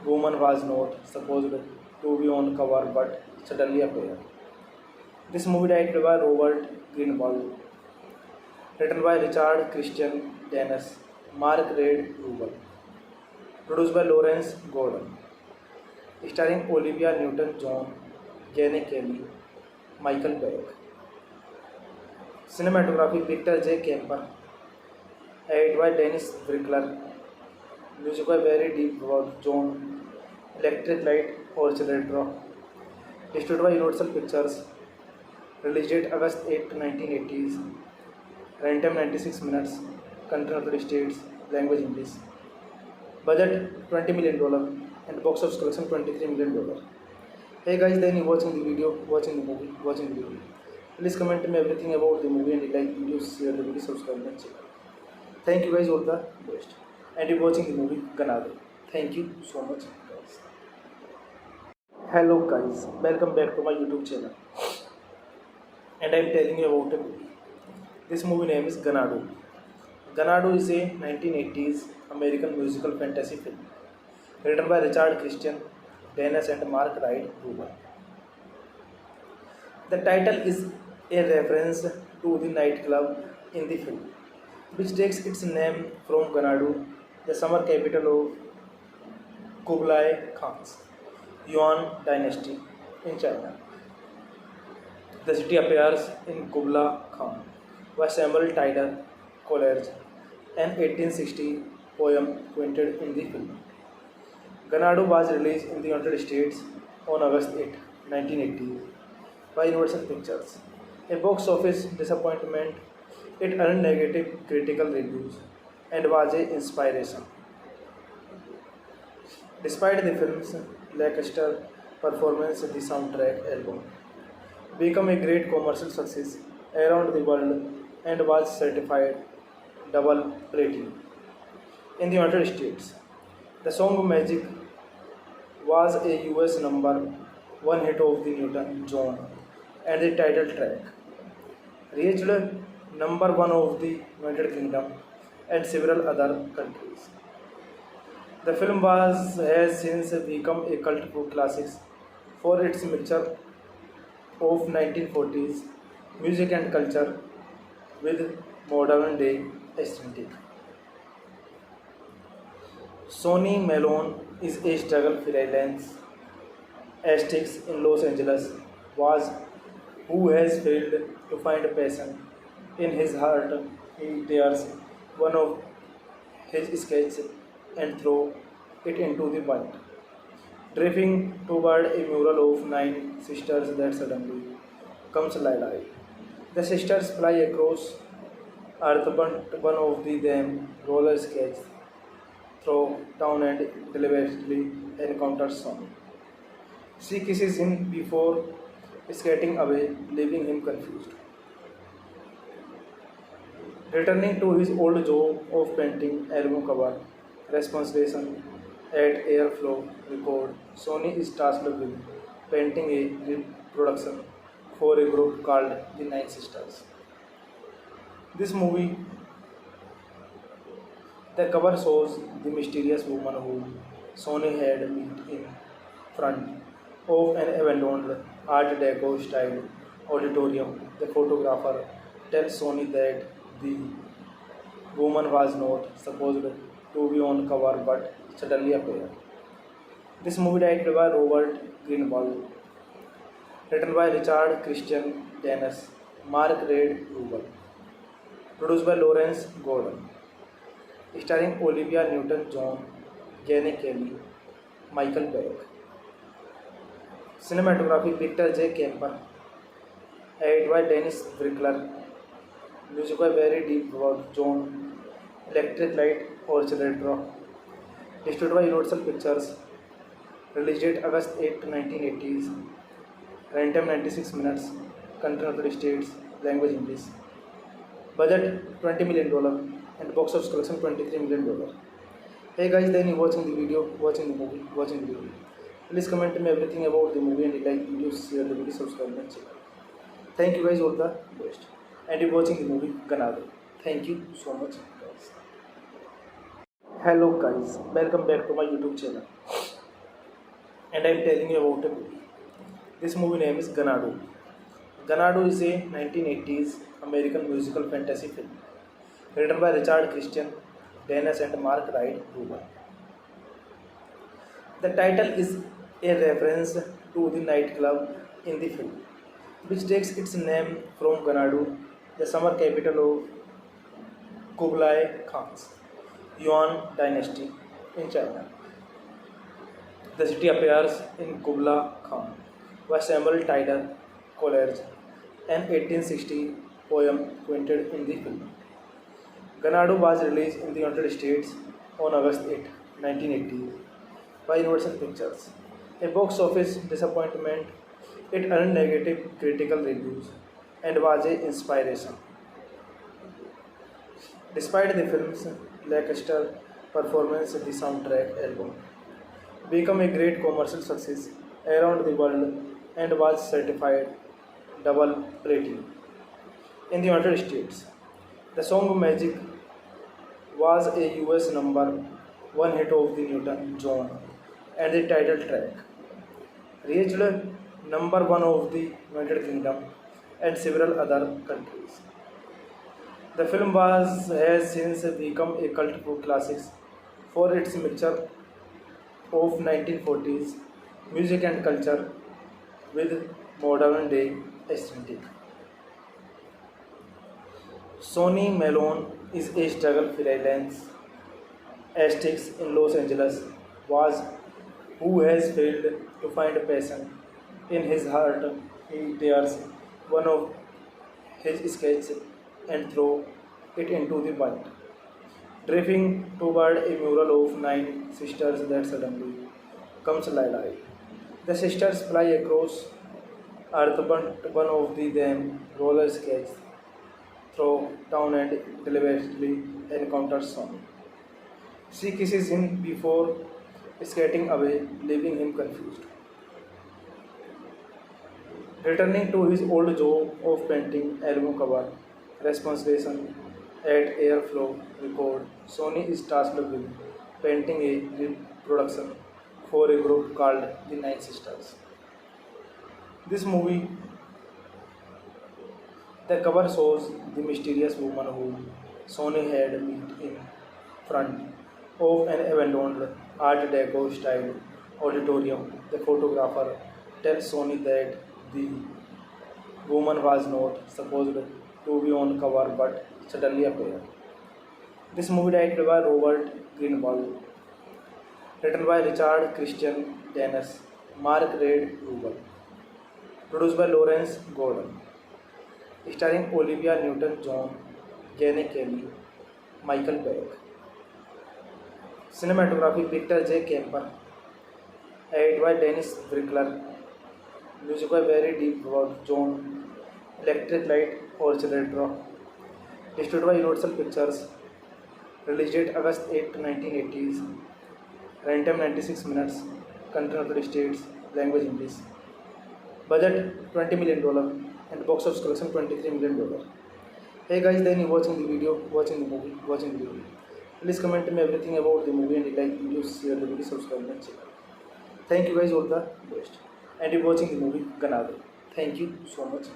woman was not supposed to be on cover but suddenly appeared. This movie directed by Robert Greenwald, written by Richard Christian Dennis, Mark Reid Rubel, produced by Lawrence Gordon, starring Olivia Newton-John, Jane Kelly, Michael Beck. Cinematography Victor J. Kemper, edited by Dennis Brickler, music by Barry D. John, Electric Light Orchestra, distributed by Universal Pictures, release date August 8, 1980s, runtime 96 minutes, country United States, language English, budget $20 million, and box office collection $23 million. Hey guys, then you watching the video, watching the movie, watching the video. Please comment me everything about the movie and like videos, share the video, subscribe and channel. Thank you guys, all the best. And you're watching the movie Ganado. Thank you so much guys. Hello guys, welcome back to my YouTube channel. And I'm telling you about a movie. This movie name is Ganado. Ganado is a 1980s American musical fantasy film written by Richard Christian Dennis and Mark Reid Rubin. The title is a reference to the nightclub in the film, which takes its name from Ganado, the summer capital of Kublai Khan's Yuan dynasty in China. The city appears in Kubla Khan by Samuel Taylor Coleridge, an 1860 poem quoted in the film. Ganado was released in the United States on August 8, 1980 by Universal Pictures. A box office disappointment, it earned negative critical reviews and was an inspiration. Despite the film's lackluster performance, the soundtrack album became a great commercial success around the world and was certified double platinum. In the United States, the song Magic was a US number one hit of the Newton-John and the title track reached number one of the United Kingdom and several other countries. The film has since become a cult classic for its mixture of 1940s music and culture with modern day aesthetic. Sonny Malone is a struggle freelance artist in Los Angeles was who has failed to find passion in his heart. He tears one of his sketches and throws it into the wind, drifting toward a mural of nine sisters that suddenly comes alive. The sisters fly across earth, but one of them roller skates through town and deliberately encounters Son. She kisses him before skating away, leaving him confused. Returning to his old job of painting album cover, responsibility at Airflow Record, Sony is tasked with painting a reproduction for a group called the Nine Sisters. This movie, the cover shows the mysterious woman who Sony had met in front of an abandoned Art Deco style auditorium. The photographer tells Sony that the woman was not supposed to be on cover but suddenly appeared. This movie directed by Robert Greenwald, written by Richard Christian Dennis, Mark Reid Rubel, produced by Lawrence Gordon, starring Olivia Newton-John, Jenny Kelly, Michael Beck. Cinematography Victor J. Kemper, edited by Dennis Brickler, music by Barry D. John, Electric Light Orchestra, distributed by Universal Pictures, release date August 8, 1980s, runtime 96 minutes, country United States, language English, budget $20 million, and box office collection $23 million. Hey guys, then you watching the video, watching the movie, watching the video. Please comment me everything about the movie and like video, share the video, subscribe my channel. Thank you guys, all the best. And you watching the movie Ganado. Thank you so much guys. Hello guys, welcome back to my YouTube channel. And I am telling you about a movie. This movie name is Ganado. Ganado is a 1980s American musical fantasy film written by Richard Christian Dennis and Mark Reid Rubel. The title is a reference to the nightclub in the film, which takes its name from Ganado, the summer capital of Kublai Khan's Yuan dynasty in China. The city appears in Kublai Khan by Samuel Taylor Coleridge, an 1860 poem quoted in the film. Ganado was released in the United States on August 8, 1980 by Universal Pictures. A box office disappointment, it earned negative critical reviews and was an inspiration. Despite the film's lackluster performance, the soundtrack album became a great commercial success around the world and was certified double platinum. In the United States, the song Magic was a US number one hit of the Newton-John and the title track reached number one of the United Kingdom and several other countries. The film has since become a cult classic for its mixture of 1940s music and culture with modern day aesthetic. Sonny Malone is a struggle freelance artist in Los Angeles was who has failed to find passion in his heart. He tears one of his sketches and throws it into the wind, drifting toward a mural of 9 sisters that suddenly comes alive. The sisters fly across earth, but one of them roller skates through town and deliberately encounters Sonny. She kisses him before skating away, leaving him confused. Returning to his old job of painting album cover, responsibility at Airflow Record, Sony is tasked with painting a reproduction for a group called the 9 Sisters. This movie, the cover shows the mysterious woman who Sony had met in front of an abandoned Art Deco style auditorium. The photographer tells Sony that the woman was not supposed to be on cover but suddenly appeared. This movie directed by Robert Greenwald, written by Richard Christian Dennis, Mark Reid Rubel, produced by Lawrence Gordon, starring Olivia Newton-John, Jenny Kelly, Michael Beck. Cinematography Victor J. Kemper, edited by Dennis Brickler, music by Barry D. John, Electric Light Orchestra, distributed by Universal Pictures, release date August 8, 1980s, runtime 96 minutes, country United States, language English, budget $20 million, and box office collection $23 million. Hey guys, then you watching the video, watching the movie, watching the video. Please comment me everything about the movie and like the video, share the video, subscribe my channel. Thank you guys all the best. And you watching the movie Ganado. Thank you so much.